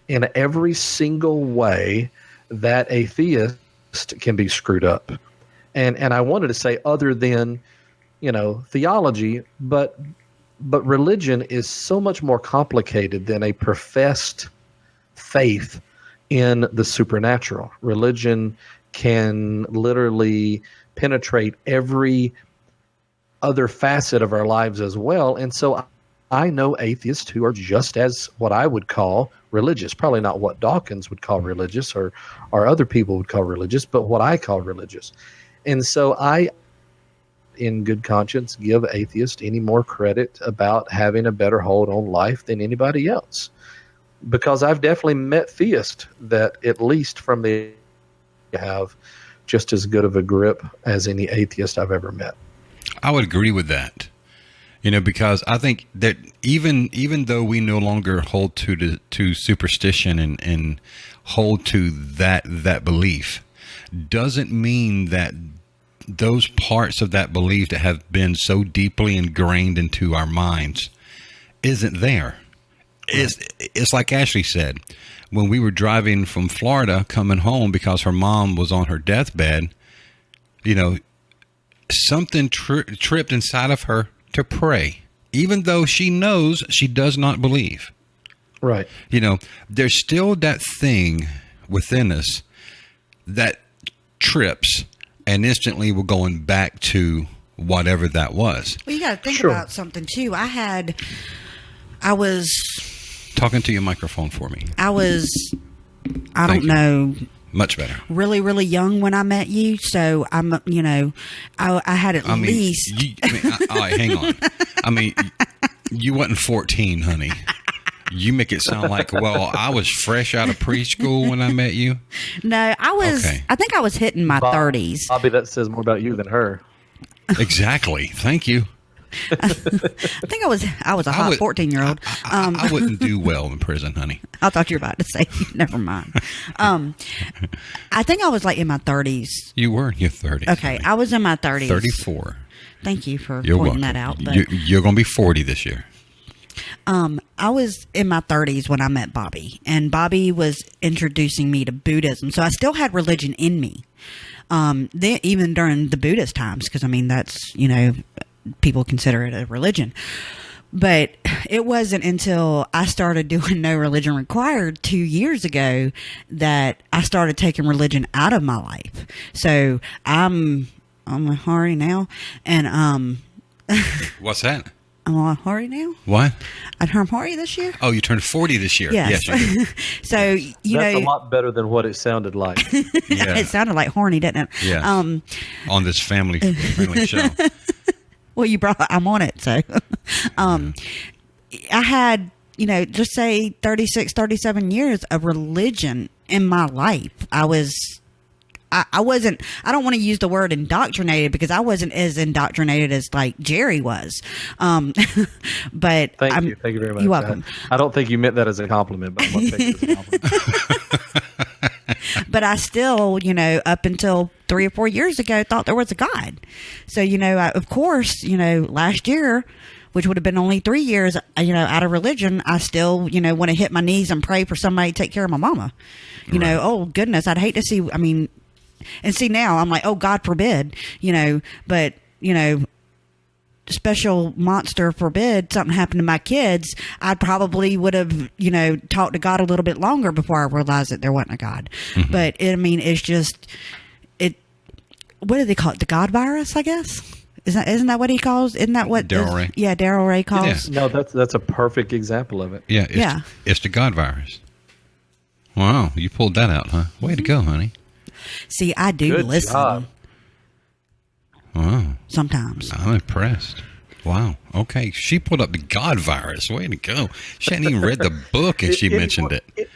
in every single way that a theist can be screwed up. And I wanted to say other than, theology, but religion is so much more complicated than a professed faith in the supernatural. Religion can literally penetrate every other facet of our lives as well. And so I know atheists who are just as what I would call religious, probably not what Dawkins would call religious or other people would call religious, but what I call religious. And so I, in good conscience, give atheists any more credit about having a better hold on life than anybody else. Because I've definitely met theists that, at least from the, have just as good of a grip as any atheist I've ever met. I would agree with that. Because I think that even though we no longer hold to superstition and hold to that belief, doesn't mean that those parts of that belief that have been so deeply ingrained into our minds isn't there. It's like Ashley said, when we were driving from Florida coming home because her mom was on her deathbed, something tripped inside of her to pray, even though she knows she does not believe. Right. There's still that thing within us that trips, and instantly we're going back to whatever that was. Well, you got to think about something too. I was talking to your microphone for me. I don't know. Much better. Really, really young when I met you, so I'm, I had at least. All right, hang on. You wasn't 14, honey. You make it sound like, well, I was fresh out of preschool when I met you. No, I was. Okay. I think I was hitting my 30s. Bobby, that says more about you than her. Exactly. Thank you. I think I was a hot 14-year-old. I wouldn't do well in prison, honey. I thought you were about to say, never mind. I think I was like in my 30s. You were in your 30s. Okay, honey. I was in my 30s. 34. Thank you for pointing that out. But you're going to be 40 this year. I was in my 30s when I met Bobby, and Bobby was introducing me to Buddhism. So I still had religion in me. Even during the Buddhist times, because that's, people consider it a religion. But it wasn't until I started doing No Religion Required 2 years ago that I started taking religion out of my life. So I'm a Hari now, and what's that? I'm a Hari now. What? I turned Hari this year. Oh, you turned 40 this year. Yes. You So that's a lot better than what it sounded like. Yeah. It sounded like horny, didn't it? Yeah. On this family-friendly show. Well, I'm on it, so. I had, just say 36, 37 years of religion in my life. I wasn't, I don't want to use the word indoctrinated because I wasn't as indoctrinated as like Jerry was. But Thank you very much. You're welcome. I don't think you meant that as a compliment, but I want to take it as a compliment. But I still, up until 3 or 4 years ago, thought there was a God. So, of course, last year, which would have been only 3 years, out of religion, I still, want to hit my knees and pray for somebody to take care of my mama. Right. Oh goodness, I'd hate to see, and see now I'm like, oh, God forbid, but, special monster forbid something happened to my kids, I probably would have, talked to God a little bit longer before I realized that there wasn't a God. Mm-hmm. But it's just, what do they call it? The God virus, I guess? Isn't that what he calls? Isn't that what Darrell Ray? Yeah, Darrell Ray calls. Yeah. No, that's a perfect example of it. Yeah. It's the God virus. Wow, you pulled that out, huh? Way to go, honey. See, I do Good listen. Job. Wow. Sometimes. I'm impressed. Wow. Okay. She pulled up the God virus. Way to go. She hadn't even read the book and she mentioned it.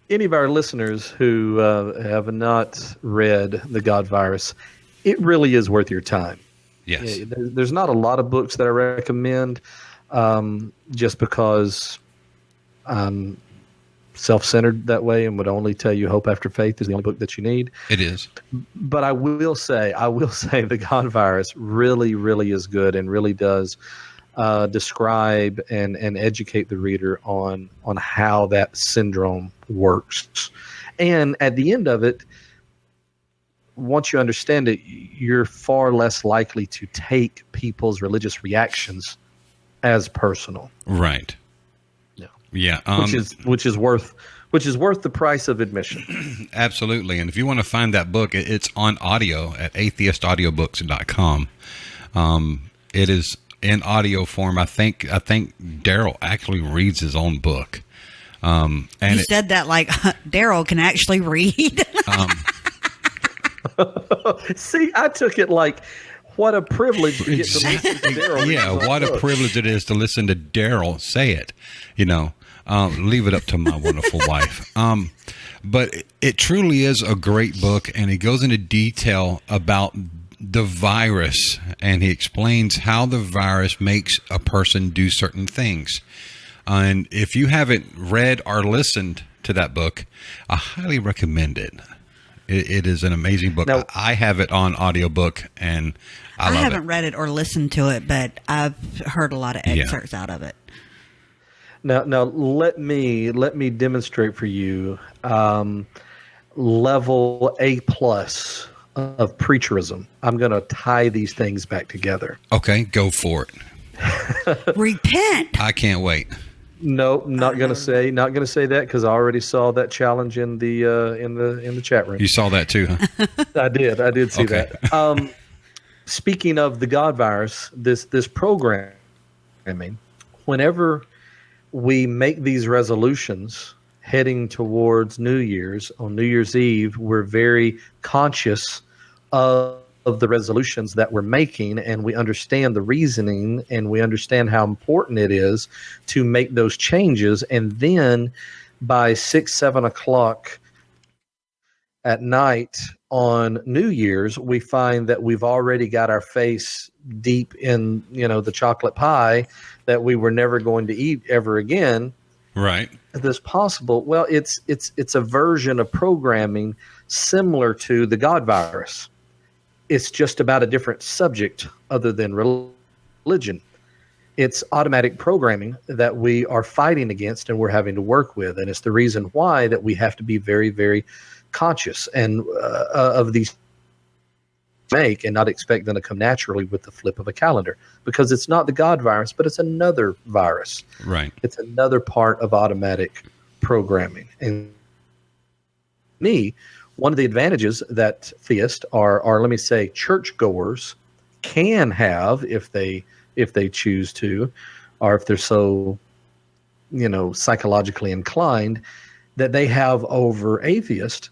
Any of our listeners who have not read The God Virus, it really is worth your time. Yes. There's not a lot of books that I recommend just because I'm self-centered that way and would only tell you Hope After Faith is the only book that you need. It is. But I will say The God Virus really, really is good and really does describe and educate the reader on how that syndrome works. And at the end of it, once you understand it, you're far less likely to take people's religious reactions as personal. Right. Yeah. Yeah. Which is worth the price of admission. Absolutely. And if you want to find that book, it's on audio at atheistaudiobooks.com. It is in audio form. I think Daryl actually reads his own book. And you said that like Daryl can actually read. See, I took it like, what a privilege to get to listen to Daryl. Yeah, what a privilege it is to listen to Daryl say it. Leave it up to my wonderful wife. But it truly is a great book, and he goes into detail about the virus, and he explains how the virus makes a person do certain things. And if you haven't read or listened to that book, I highly recommend it. It is an amazing book. Now, I have it on audiobook, and I love it. I haven't read it or listened to it, but I've heard a lot of excerpts out of it. Now let me demonstrate for you level A+ of preacherism. I'm going to tie these things back together. Okay, go for it. Repent. I can't wait. No, not going to say that because I already saw that challenge in the chat room. You saw that too, huh? I did see Okay. that. Speaking of the God virus, this program, whenever we make these resolutions heading towards New Year's, on New Year's Eve, we're very conscious of the resolutions that we're making, and we understand the reasoning, and we understand how important it is to make those changes. And then by 6, 7 o'clock at night on New Year's, we find that we've already got our face deep in, the chocolate pie that we were never going to eat ever again. Right. Is this possible? Well, it's a version of programming similar to the God virus. It's just about a different subject other than religion. It's automatic programming that we are fighting against and we're having to work with. And it's the reason why that we have to be very, very conscious and of these make and not expect them to come naturally with the flip of a calendar, because it's not the God virus, but it's another virus. Right. It's another part of automatic programming. And one of the advantages that theists or let me say churchgoers can have if they choose to, or if they're so, psychologically inclined, that they have over atheist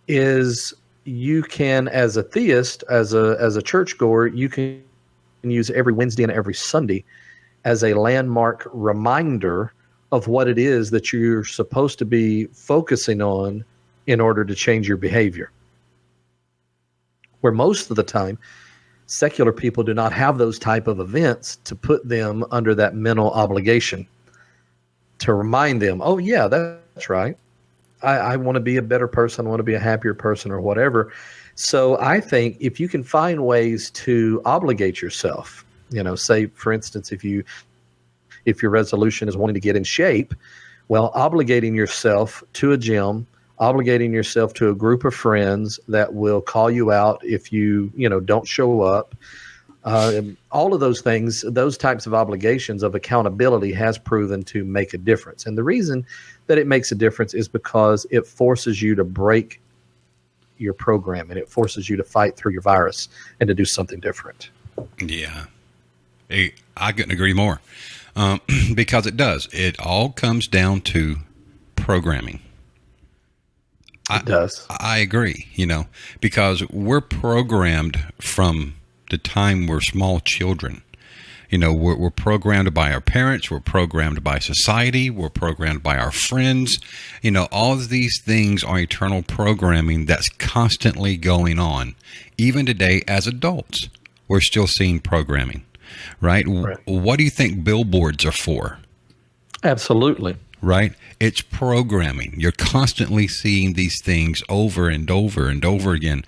is you can, as a theist, as a churchgoer, you can use every Wednesday and every Sunday as a landmark reminder of what it is that you're supposed to be focusing on in order to change your behavior. Where most of the time, secular people do not have those type of events to put them under that mental obligation to remind them, oh yeah, that's right. I want to be a better person. I want to be a happier person or whatever. So I think if you can find ways to obligate yourself, say for instance, if your resolution is wanting to get in shape, well, obligating yourself to a gym, obligating yourself to a group of friends that will call you out if you don't show up. All of those things, those types of obligations of accountability has proven to make a difference. And the reason that it makes a difference is because it forces you to break your program and it forces you to fight through your virus and to do something different. Yeah. I couldn't agree more. Because it does. It all comes down to programming. It does. I agree, because we're programmed from the time we're small children. We're programmed by our parents. We're programmed by society. We're programmed by our friends. All of these things are eternal programming that's constantly going on. Even today, as adults, we're still seeing programming, right? What do you think billboards are for? Absolutely. Right? It's programming. You're constantly seeing these things over and over and over again.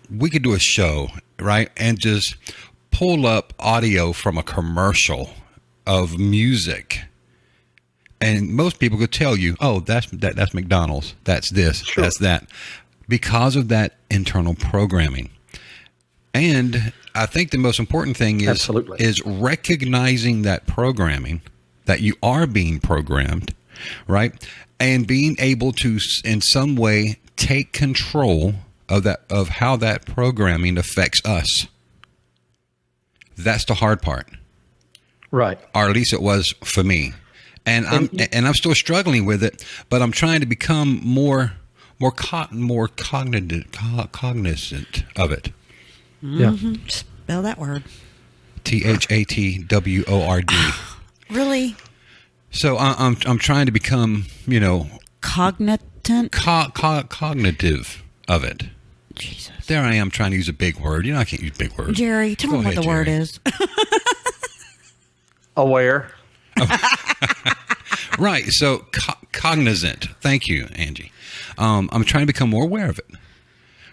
We could do a show, right, and just pull up audio from a commercial of music, and most people could tell you, "Oh, that's McDonald's. That's this. Sure. That's that," because of that internal programming. And I think the most important thing is recognizing that programming, that you are being programmed, right, and being able to, in some way, take control of how that programming affects us. That's the hard part, right? Or at least it was for me, and I'm still struggling with it. But I'm trying to become more cognizant of it. Yeah, spell that word. THATWORD. Really? So I'm trying to become cognitive of it. Jesus. There I am trying to use a big word. I can't use big words. Jerry, tell me what the word is. Aware. Right. So cognizant. Thank you, Angie. I'm trying to become more aware of it.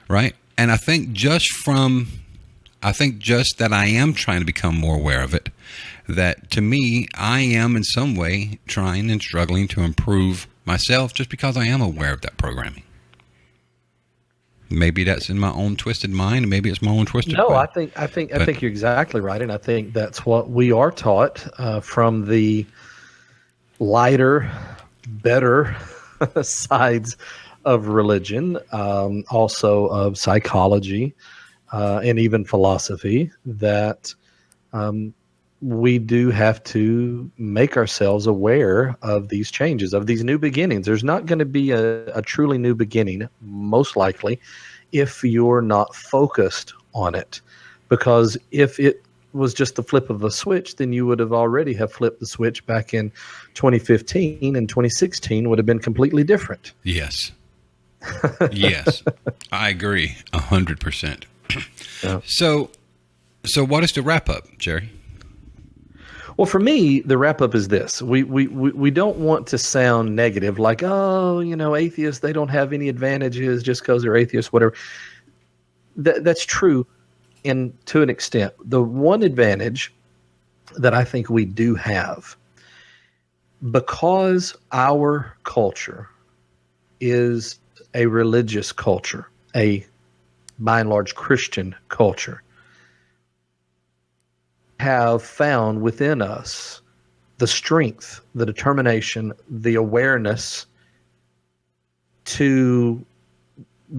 Right. And I think just that I am trying to become more aware of it, that to me, I am in some way trying and struggling to improve myself just because I am aware of that programming. Maybe that's in my own twisted mind, and maybe it's my own twisted. No, way. I think you're exactly right, and I think that's what we are taught from the lighter, better sides of religion, also of psychology, and even philosophy. That we do have to make ourselves aware of these changes, of these new beginnings. There's not going to be a truly new beginning, most likely, if you're not focused on it. Because if it was just the flip of a switch, then you would have already have flipped the switch back in 2015, and 2016 would have been completely different. Yes. Yes. I agree 100%. Yeah. So what is the wrap up, Jerry? Well, for me, the wrap up is this. We don't want to sound negative, like, atheists, they don't have any advantages just because they're atheists, whatever. That's true, and to an extent. The one advantage that I think we do have, because our culture is a religious culture, a by and large Christian culture, have found within us the strength, the determination, the awareness to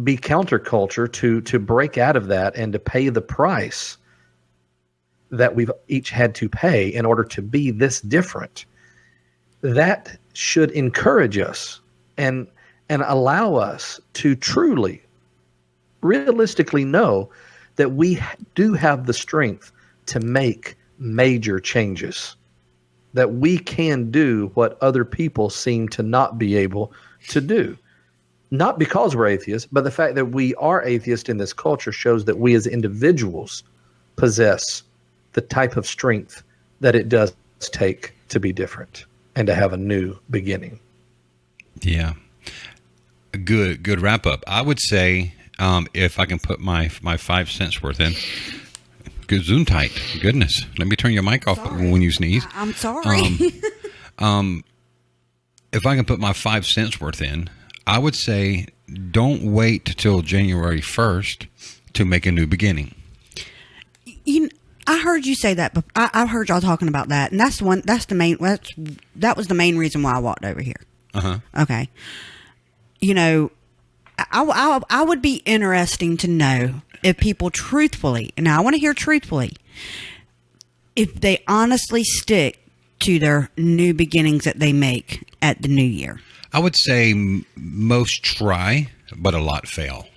be counterculture, to break out of that and to pay the price that we've each had to pay in order to be this different. That should encourage us and allow us to truly, realistically know that we do have the strength to make major changes, that we can do what other people seem to not be able to do. Not because we're atheists, but the fact that we are atheists in this culture shows that we as individuals possess the type of strength that it does take to be different and to have a new beginning. Yeah. Good wrap up. I would say, if I can put my 5 cents worth in, Gesundheit. Goodness. Let me turn your mic off when you sneeze. I'm sorry. If I can put my 5 cents worth in, I would say don't wait till January 1st to make a new beginning. I heard you say that, but I heard y'all talking about that, and that was the main reason why I walked over here. Uh-huh. Okay. I would be interesting to know if people truthfully, now I want to hear truthfully, if they honestly stick to their new beginnings that they make at the new year. I would say most try, but a lot fail.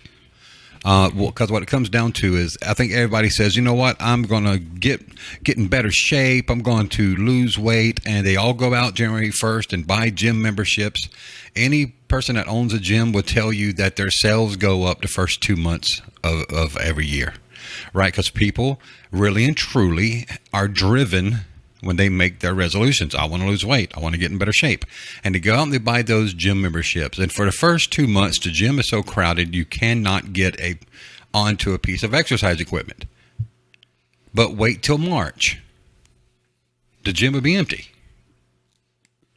Because what it comes down to is, I think everybody says, you know what, I'm going to get in better shape. I'm going to lose weight. And they all go out January 1st and buy gym memberships. Any person that owns a gym will tell you that their sales go up the first 2 months of every year, right? Because people really and truly are driven when they make their resolutions. I want to lose weight. I want to get in better shape. And they go out and they buy those gym memberships. And for the first 2 months, the gym is so crowded, you cannot get onto a piece of exercise equipment. But wait till March. The gym will be empty.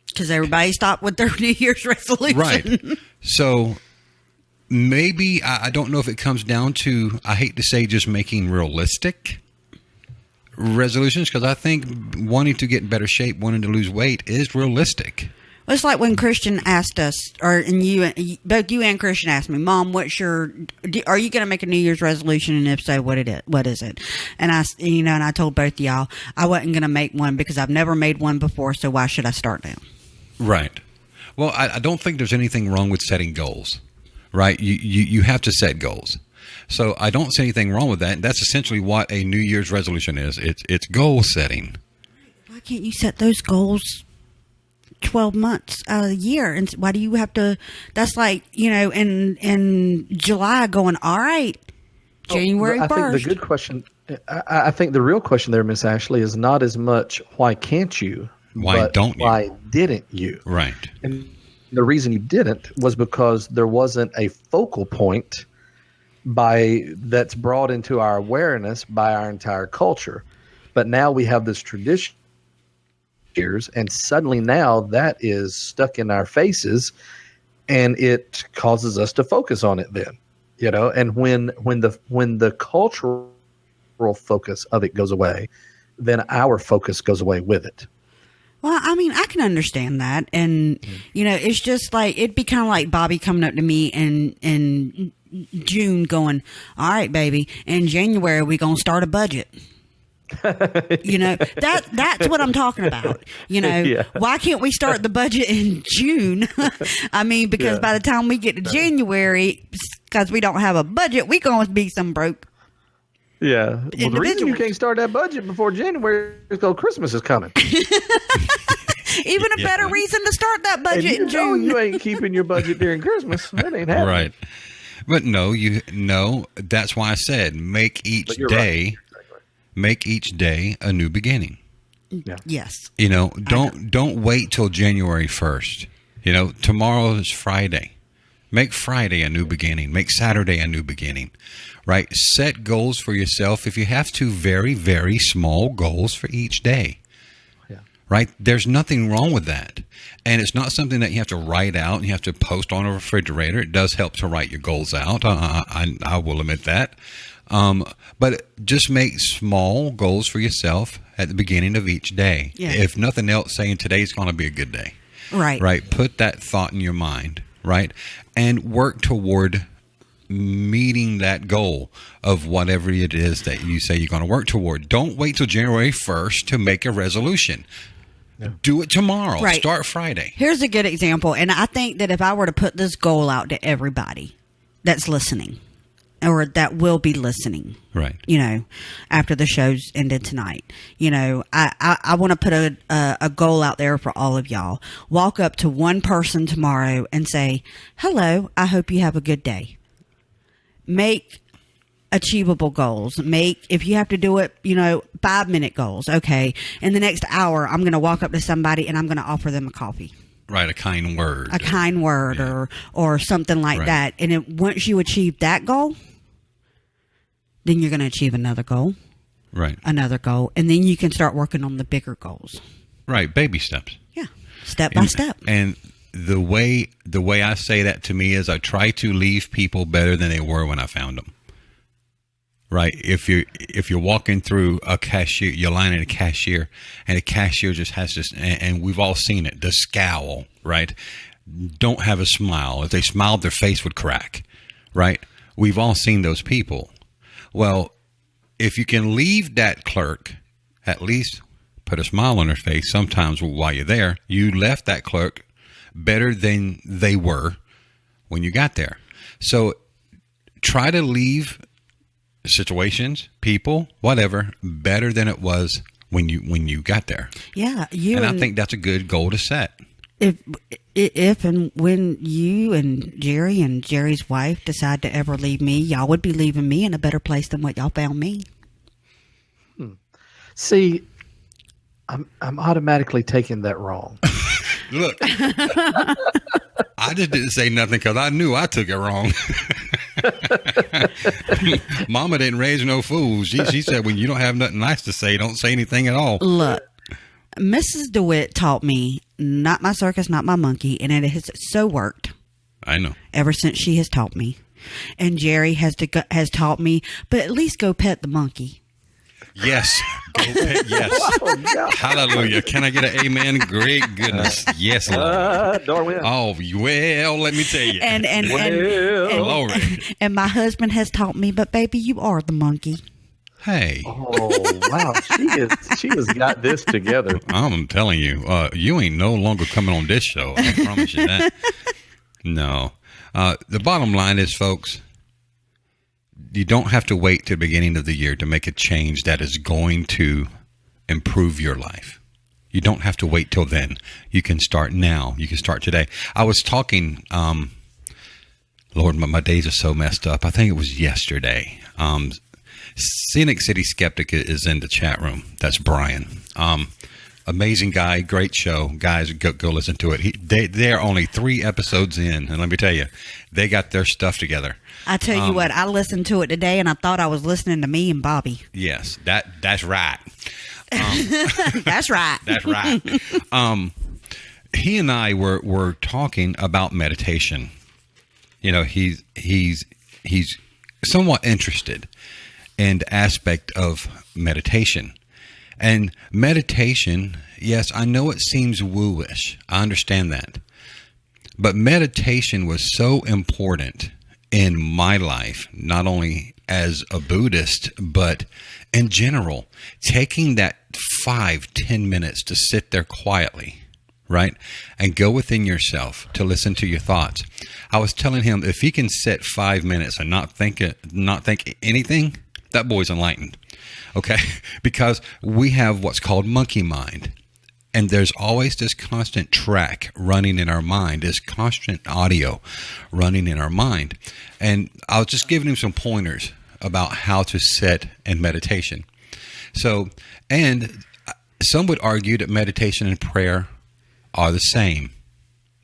Because everybody stopped with their New Year's resolution. Right. So maybe, I don't know if it comes down to, I hate to say, just making realistic resolutions, because I think wanting to get in better shape, wanting to lose weight is realistic. Well, it's like when Christian asked us, both you and Christian asked me, Mom, are you going to make a New Year's resolution? And if so, what is it? And I told both of y'all I wasn't going to make one because I've never made one before. So why should I start now? Right. Well, I don't think there's anything wrong with setting goals, right? You have to set goals. So I don't see anything wrong with that. That's essentially what a New Year's resolution is. It's goal setting. Why can't you set those goals 12 months out of the year? And why do you have to? That's like, in July going, all right, January 1st. I think the good question, I think the real question there, Miss Ashley, is not as much why can't you? Why don't you? Why didn't you? Right. And the reason you didn't was because there wasn't a focal point that's brought into our awareness by our entire culture. But now we have this tradition years, and suddenly now that is stuck in our faces, and it causes us to focus on it then. And when the cultural focus of it goes away, then our focus goes away with it. Well, I mean, I can understand that. And, it's just like, it'd be kind of like Bobby coming up to me in June going, all right, baby, in January, we're going to start a budget. That's what I'm talking about. Yeah. Why can't we start the budget in June? I mean, because by the time we get to January, because we don't have a budget, we're going to be some broke. Yeah. Well, the reason you can't start that budget before January is because Christmas is coming. Even a better reason to start that budget in June. You ain't keeping your budget during Christmas. That ain't happening. Right. But that's why I said make each day a new beginning. Yeah. Yes. Don't wait till January 1st. Tomorrow is Friday. Make Friday a new beginning. Make Saturday a new beginning. Right? Set goals for yourself. If you have to, very, very small goals for each day. Yeah. Right? There's nothing wrong with that. And it's not something that you have to write out and you have to post on a refrigerator. It does help to write your goals out. I will admit that. But just make small goals for yourself at the beginning of each day. Yeah. If nothing else, saying today's going to be a good day. Right. Right. Put that thought in your mind. Right. And work toward meeting that goal of whatever it is that you say you're going to work toward. Don't wait till January 1st to make a resolution. No. Do it tomorrow. Right. Start Friday. Here's a good example. And I think that if I were to put this goal out to everybody that's listening, or that will be listening, right? After the show's ended tonight, I want to put a goal out there for all of y'all. Walk up to one person tomorrow and say, "Hello, I hope you have a good day." Make achievable goals. If you have to do it, 5-minute goals. Okay, in the next hour, I'm going to walk up to somebody and I'm going to offer them a coffee. Right, a kind word. Yeah. or something like that. And once you achieve that goal, then you're going to achieve another goal. Right. Another goal. And then you can start working on the bigger goals. Right. Baby steps. Yeah. Step by step. And the way I say that to me is I try to leave people better than they were when I found them. Right. If you're walking through a cashier, you're lining a cashier, and the cashier just has this, and we've all seen it, the scowl, right? Don't have a smile. If they smiled, their face would crack, right? We've all seen those people. Well, if you can leave that clerk, at least put a smile on their face sometimes while you're there, you left that clerk better than they were when you got there. So try to leave situations, people, whatever, better than it was when you got there. Yeah, and I think that's a good goal to set. If and when you and Jerry's wife decide to ever leave me, y'all would be leaving me in a better place than what y'all found me. See, I'm automatically taking that wrong. Look, I just didn't say nothing because I knew I took it wrong. Mama didn't raise no fools. She said, when you don't have nothing nice to say, don't say anything at all. Look, Mrs. DeWitt taught me, not my circus, not my monkey, and it has so worked. I know. Ever since she has taught me. And Jerry has taught me, but at least go pet the monkey. Yes. Go pet, yes. Oh, hallelujah. Can I get an amen? Great goodness. Yes, Lord. Darwin. Oh, well, let me tell you. And Glory. And my husband has taught me, but baby, you are the monkey. Hey. Oh, wow. She has got this together. I'm telling you, you ain't no longer coming on this show. I promise you that. No. The bottom line is, folks, you don't have to wait to the beginning of the year to make a change that is going to improve your life. You don't have to wait till then. You can start now. You can start today. I was talking, Lord, my days are so messed up. I think it was yesterday. Scenic City Skeptic is in the chat room. That's Brian. Amazing guy, great show. Guys, go listen to it. They're only 3 episodes in, and let me tell you, they got their stuff together. I tell you what, I listened to it today, and I thought I was listening to me and Bobby. Yes, that's right. That's right. That's right. He and I were talking about meditation. You know, he's somewhat interested in the aspect of meditation. And meditation, yes, I know it seems woo-ish. I understand that. But meditation was so important in my life, not only as a Buddhist, but in general, taking that 5-10 minutes to sit there quietly, right? And go within yourself to listen to your thoughts. I was telling him, if he can sit 5 minutes and not think anything, that boy's enlightened. Okay? Because we have what's called monkey mind. And there's always this constant track running in our mind, this constant audio running in our mind. And I was just giving him some pointers about how to sit in meditation. So, and some would argue that meditation and prayer are the same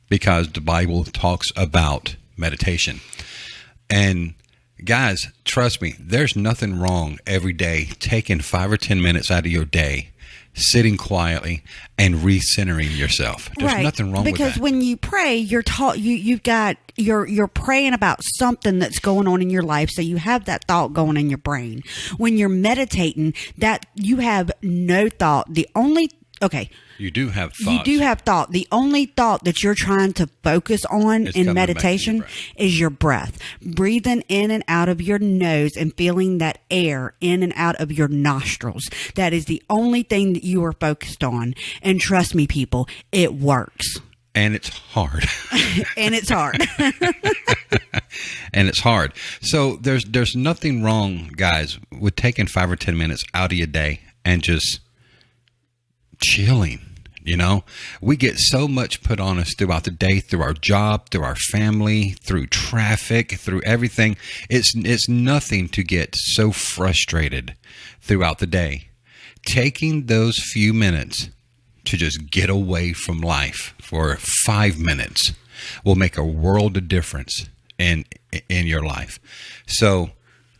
because the Bible talks about meditation. And guys, trust me, there's nothing wrong every day taking 5 or 10 minutes out of your day, sitting quietly and recentering yourself. There's nothing wrong with that. Because when you pray, you're praying about something that's going on in your life, so you have that thought going in your brain. When you're meditating, that you have no thought. You do have thoughts. You do have thought. The only thought that you're trying to focus on in meditation is your breath. Breathing in and out of your nose and feeling that air in and out of your nostrils. That is the only thing that you are focused on. And trust me, people, it works. And it's hard. And it's hard. And it's hard. So there's nothing wrong, guys, with taking 5 or 10 minutes out of your day and just chilling. You know, we get so much put on us throughout the day, through our job, through our family, through traffic, through everything. It's nothing to get so frustrated throughout the day. Taking those few minutes to just get away from life for 5 minutes will make a world of difference in your life. So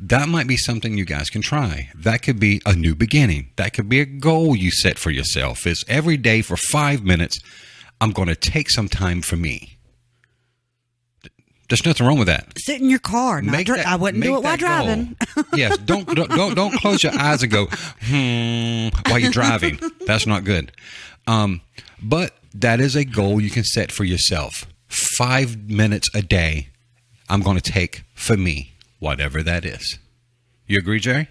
that might be something you guys can try. That could be a new beginning. That could be a goal you set for yourself. Is every day for 5 minutes, I'm going to take some time for me. There's nothing wrong with that. Sit in your car. I wouldn't do it while driving. Yes, don't close your eyes and go while you're driving. That's not good. But that is a goal you can set for yourself. 5 minutes a day, I'm going to take for me. Whatever that is. You agree, Jerry?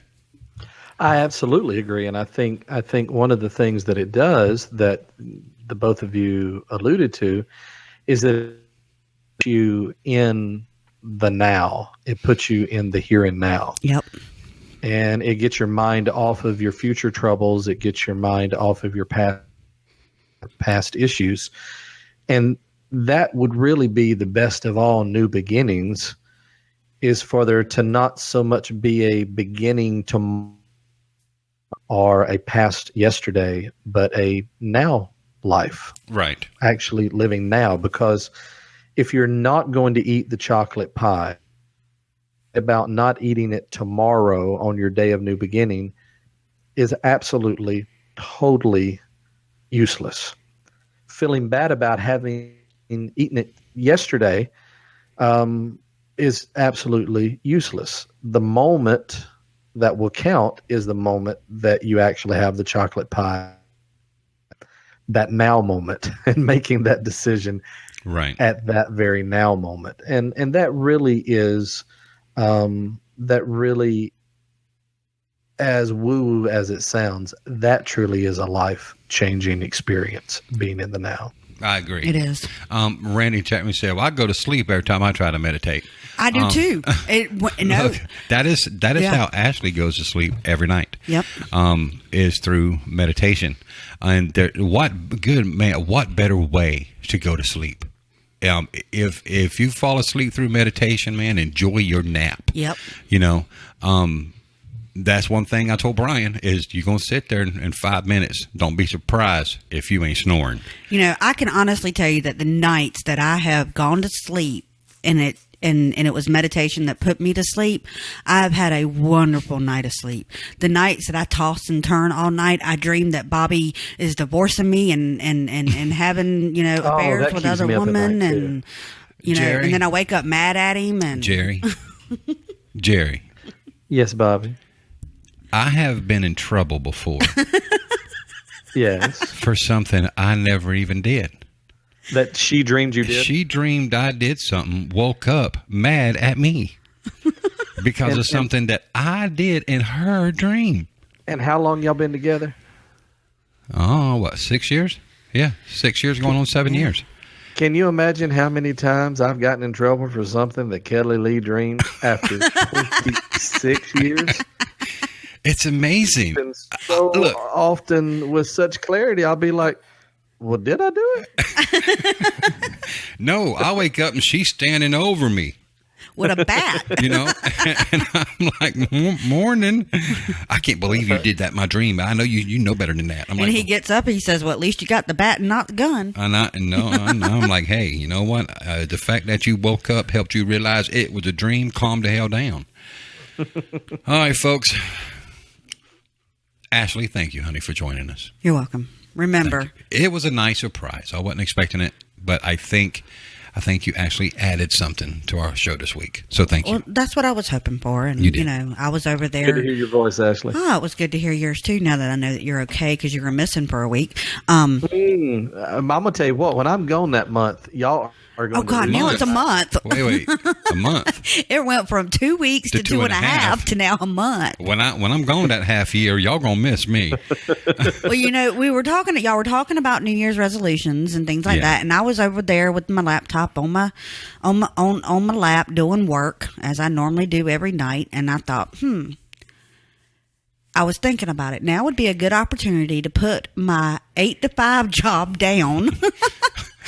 I absolutely agree. And I think one of the things that it does that the both of you alluded to is that it puts you in the now. It puts you in the here and now. Yep. And it gets your mind off of your future troubles. It gets your mind off of your past issues. And that would really be the best of all new beginnings, is for there to not so much be a beginning to or a past yesterday, but a now life. Right. Actually living now. Because if you're not going to eat the chocolate pie, about not eating it tomorrow on your day of new beginning is absolutely, totally useless. Feeling bad about having eaten it yesterday is absolutely useless. The moment that will count is the moment that you actually have the chocolate pie, that now moment, and making that decision right at that very now moment. And that really is, as woo as it sounds, that truly is a life-changing experience, being in the now. I agree. It is. Randy Chapman said, well, I go to sleep every time I try to meditate. I do too. No. Look, that is how Ashley goes to sleep every night. Yep. Is through meditation. And what better way to go to sleep? If you fall asleep through meditation, man, enjoy your nap. Yep. That's one thing I told Brian is you're going to sit there in 5 minutes. Don't be surprised if you ain't snoring. I can honestly tell you that the nights that I have gone to sleep and it was meditation that put me to sleep, I've had a wonderful night of sleep. The nights that I toss and turn all night, I dream that Bobby is divorcing me and having, affairs with other women and, Jerry, and then I wake up mad at him and Jerry. Yes, Bobby. I have been in trouble before. Yes. For something I never even did. That she dreamed you did? She dreamed I did something, woke up mad at me because of something that I did in her dream. And how long y'all been together? Oh, 6 years? Yeah, 6 years going on 7 years. Can you imagine how many times I've gotten in trouble for something that Kelly Lee dreamed after 26 years? It's amazing. And so often with such clarity, I'll be like, well, did I do it? No, I wake up and she's standing over me. With a bat. And I'm like, morning. I can't believe you did that in my dream. I know you know better than that. He gets up and he says, well, at least you got the bat and not the gun. I'm like, hey, you know what? The fact that you woke up helped you realize it was a dream. Calm the hell down. All right, folks. Ashley, thank you, honey, for joining us. You're welcome. Remember, it was a nice surprise. I wasn't expecting it, but I think you actually added something to our show this week. So thank you. Well, that's what I was hoping for. And, you did. I was over there. Good to hear your voice, Ashley. Oh, it was good to hear yours, too, now that I know that you're okay because you were missing for a week. I'm going to tell you what, when I'm gone that month, y'all are going to God, now it's a month. Wait, a month? It went from 2 weeks to 2.5 to now a month. When I'm gone that half year, y'all going to miss me. Well, y'all were talking about New Year's resolutions and things like that, and I was over there with my laptop on my lap doing work as I normally do every night, and I thought, I was thinking about it. Now would be a good opportunity to put my 8 to 5 job down.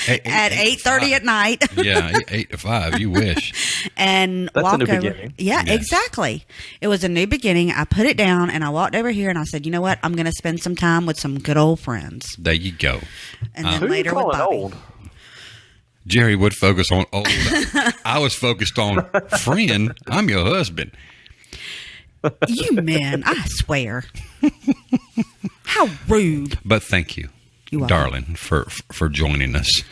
At 8:30 at night. Yeah, 8 to 5. You wish. And that's walk a new over. beginning. Yeah, yes. Exactly. It was a new beginning. I put it down and I walked over here and I said, you know what? I'm going to spend some time with some good old friends. There you go. And then who later with Bobby. Old? Jerry would focus on old. I was focused on friend. I'm your husband. You men, I swear. How rude. But thank you. Darling, for joining us.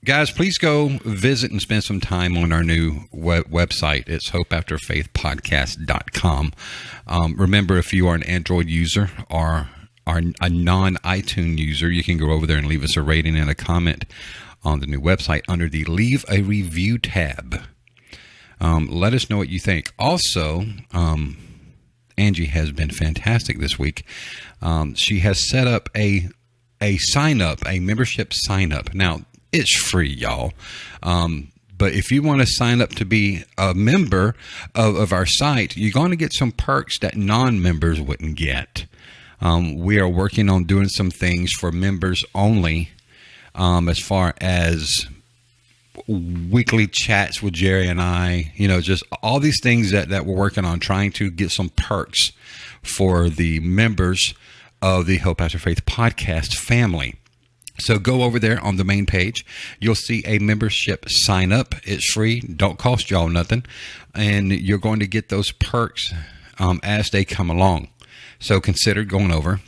Guys, please go visit and spend some time on our new website. It's hopeafterfaithpodcast.com. Remember, if you are an Android user or are a non-iTunes user, you can go over there and leave us a rating and a comment on the new website under the Leave a Review tab. Let us know what you think. Also, Angie has been fantastic this week. She has set up a a sign up, a membership sign up. Now, it's free, y'all. But if you want to sign up to be a member of our site, you're going to get some perks that non-members wouldn't get. We are working on doing some things for members only, as far as weekly chats with Jerry and I, just all these things that we're working on, trying to get some perks for the members of the Hope After Faith podcast family. So go over there on the main page. You'll see a membership sign up. It's free. Don't cost y'all nothing. And you're going to get those perks as they come along. So consider going over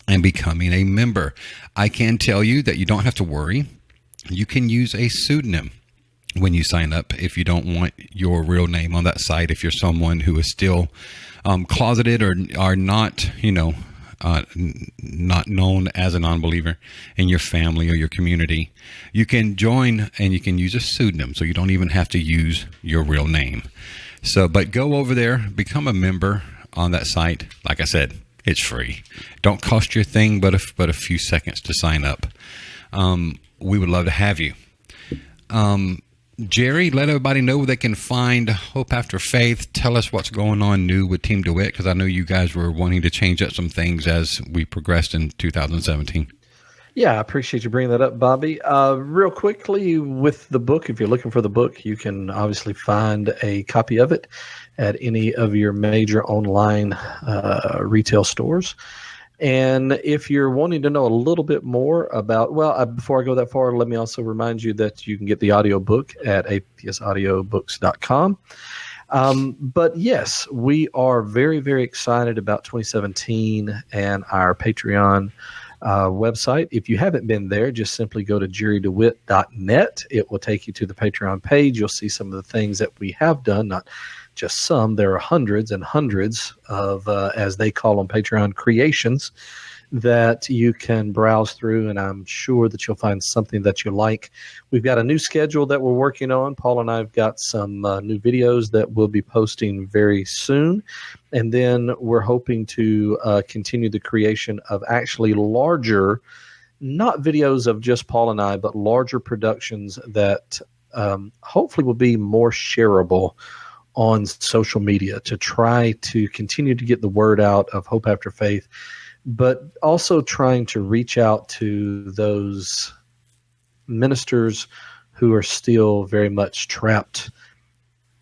and becoming a member. I can tell you that you don't have to worry. You can use a pseudonym when you sign up if you don't want your real name on that site. If you're someone who is still closeted or are not, not known as a non-believer in your family or your community, you can join and you can use a pseudonym, so you don't even have to use your real name. So, but go over there, become a member on that site. Like I said, it's free. Don't cost you a thing but a few seconds to sign up. We would love to have you. Jerry, let everybody know where they can find Hope After Faith. Tell us what's going on new with Team DeWitt, because I know you guys were wanting to change up some things as we progressed in 2017. Yeah, I appreciate you bringing that up, Bobby. Real quickly, with the book, if you're looking for the book, you can obviously find a copy of it at any of your major online retail stores. And if you're wanting to know a little bit more about, before I go that far, let me also remind you that you can get the audiobook at apsaudioBooks.com. But yes, we are very, very excited about 2017 and our Patreon website. If you haven't been there, just simply go to jerrydewitt.net. It will take you to the Patreon page. You'll see some of the things that we have done, not just some. There are hundreds and hundreds of, as they call them, Patreon creations that you can browse through, and I'm sure that you'll find something that you like. We've got a new schedule that we're working on. Paul and I have got some new videos that we'll be posting very soon, and then we're hoping to continue the creation of actually larger, not videos of just Paul and I, but larger productions that hopefully will be more shareable on social media, to try to continue to get the word out of Hope After Faith, but also trying to reach out to those ministers who are still very much trapped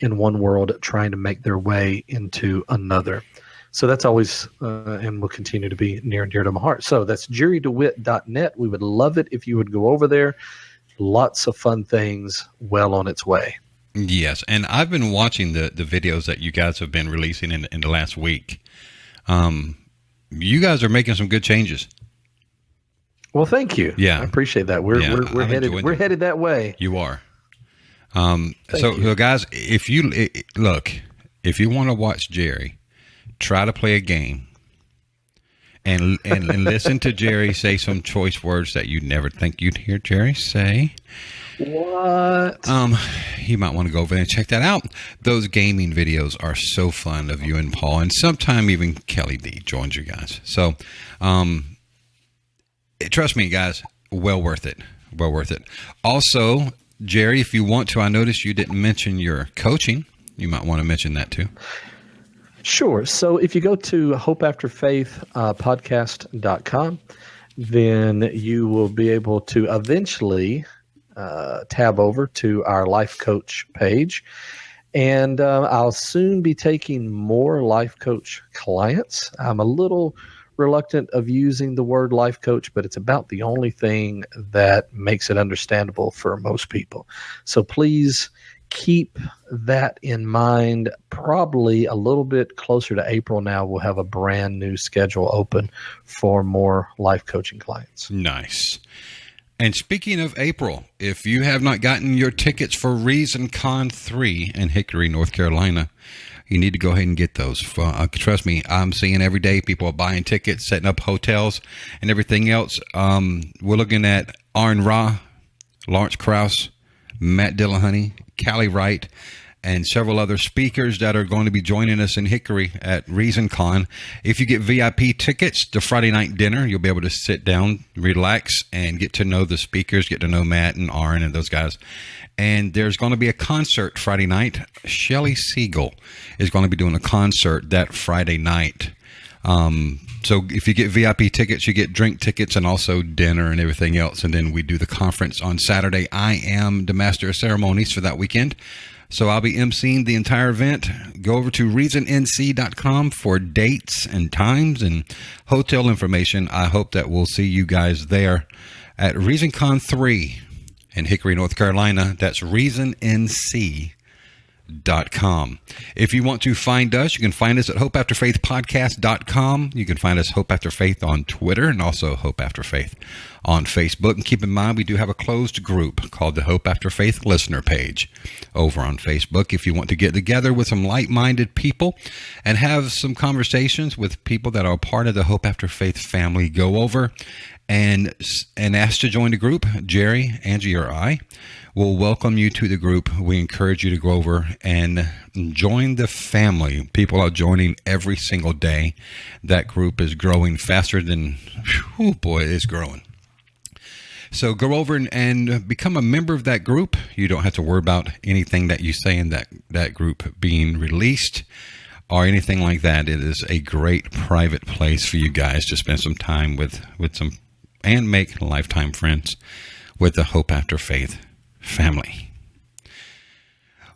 in one world, trying to make their way into another. So that's always and will continue to be near and dear to my heart. So that's jerrydewitt.net. We would love it if you would go over there. Lots of fun things well on its way. Yes, and I've been watching the videos that you guys have been releasing in the last week. You guys are making some good changes. Well, thank you. Yeah, I appreciate that. We're headed that way. You are. So guys, if you want to watch Jerry, try to play a game and listen to Jerry say some choice words that you'd never think you'd hear Jerry say. What? You might want to go over there and check that out. Those gaming videos are so fun of you and Paul, and sometime even Kelly D joins you guys. So, trust me, guys, well worth it. Well worth it. Also, Jerry, if you want to, I noticed you didn't mention your coaching. You might want to mention that too. Sure. So if you go to hopeafterfaithpodcast.com, then you will be able to eventually tab over to our life coach page. And I'll soon be taking more life coach clients. I'm a little reluctant of using the word life coach, but it's about the only thing that makes it understandable for most people. So please keep that in mind. Probably a little bit closer to April now, we'll have a brand new schedule open for more life coaching clients. Nice. And speaking of April, if you have not gotten your tickets for ReasonCon 3 in Hickory, North Carolina, you need to go ahead and get those. Trust me, I'm seeing every day people are buying tickets, setting up hotels, and everything else. We're looking at Aaron Ra, Lawrence Krauss, Matt Dillahunty, Callie Wright, and several other speakers that are going to be joining us in Hickory at ReasonCon. If you get VIP tickets to Friday night dinner, you'll be able to sit down, relax, and get to know the speakers, get to know Matt and Aaron and those guys. And there's going to be a concert Friday night. Shelley Siegel is going to be doing a concert that Friday night. So if you get VIP tickets, you get drink tickets and also dinner and everything else. And then we do the conference on Saturday. I am the master of ceremonies for that weekend. So I'll be emceeing the entire event. Go over to reasonnc.com for dates and times and hotel information. I hope that we'll see you guys there at ReasonCon 3 in Hickory, North Carolina. That's reasonnc.com. If you want to find us, you can find us at hopeafterfaithpodcast.com. You can find us Hope After Faith on Twitter and also Hope After Faith on Facebook. And keep in mind, we do have a closed group called the Hope After Faith listener page over on Facebook. If you want to get together with some like-minded people and have some conversations with people that are part of the Hope After Faith family, go over and ask to join the group. Jerry, Angie, or I will welcome you to the group. We encourage you to go over and join the family. People are joining every single day. That group is growing faster than, oh boy, it's growing. So go over and become a member of that group. You don't have to worry about anything that you say in that group being released or anything like that. It is a great private place for you guys to spend some time with some and make lifetime friends with the Hope After Faith family.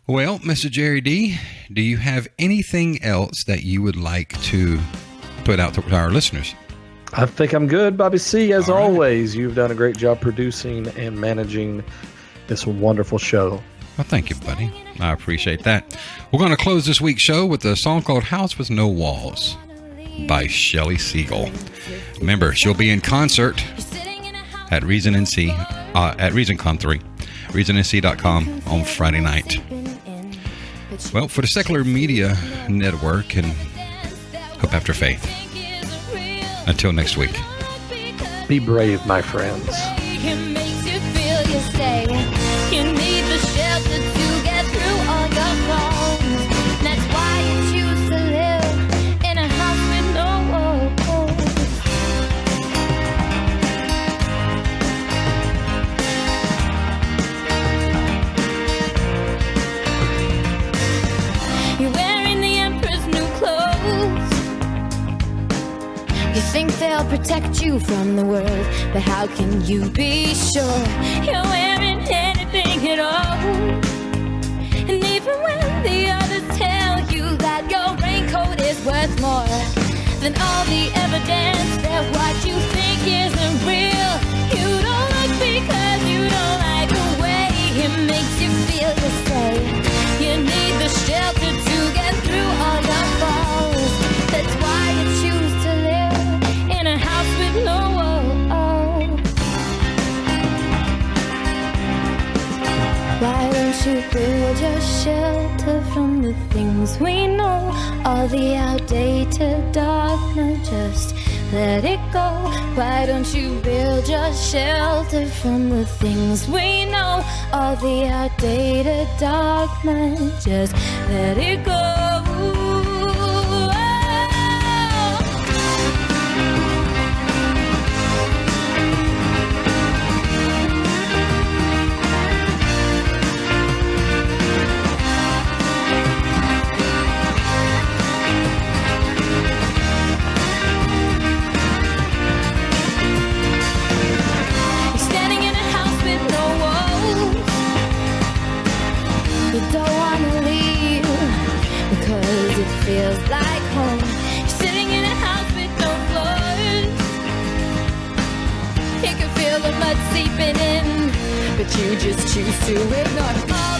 Well, Mr. Jerry D, do you have anything else that you would like to put out to our listeners? I think I'm good, Bobby C. As always, you've done a great job producing and managing this wonderful show. Well, thank you, buddy. I appreciate that. We're going to close this week's show with a song called House with No Walls by Shelley Siegel. Remember, she'll be in concert at ReasonNC, at ReasonCon 3, ReasonNC.com on Friday night. Well, for the Secular Media Network and Hope After Faith, until next week. Be brave, my friends. It makes you feel you say you need the shelter to get through all your problems. That's why you choose to live in a house with no walls. You're wearing the emperor's new clothes. You think they'll protect you from the world, but how can you be sure you're wearing anything at all? And even when the others tell you that your raincoat is worth more than all the evidence that what you think isn't real, you don't look because you don't like the way it makes you feel. You say you need the shelter to get through all your falls. That's why you choose to live in a house with no walls. Why don't you build your shelter from the things we know? All the outdated dogma, just let it go. Why don't you build your shelter from the things we know? All the outdated dogma, just let it go. Feels like home. You're sitting in a house with no floors. You can feel the mud seeping in, but you just choose to ignore.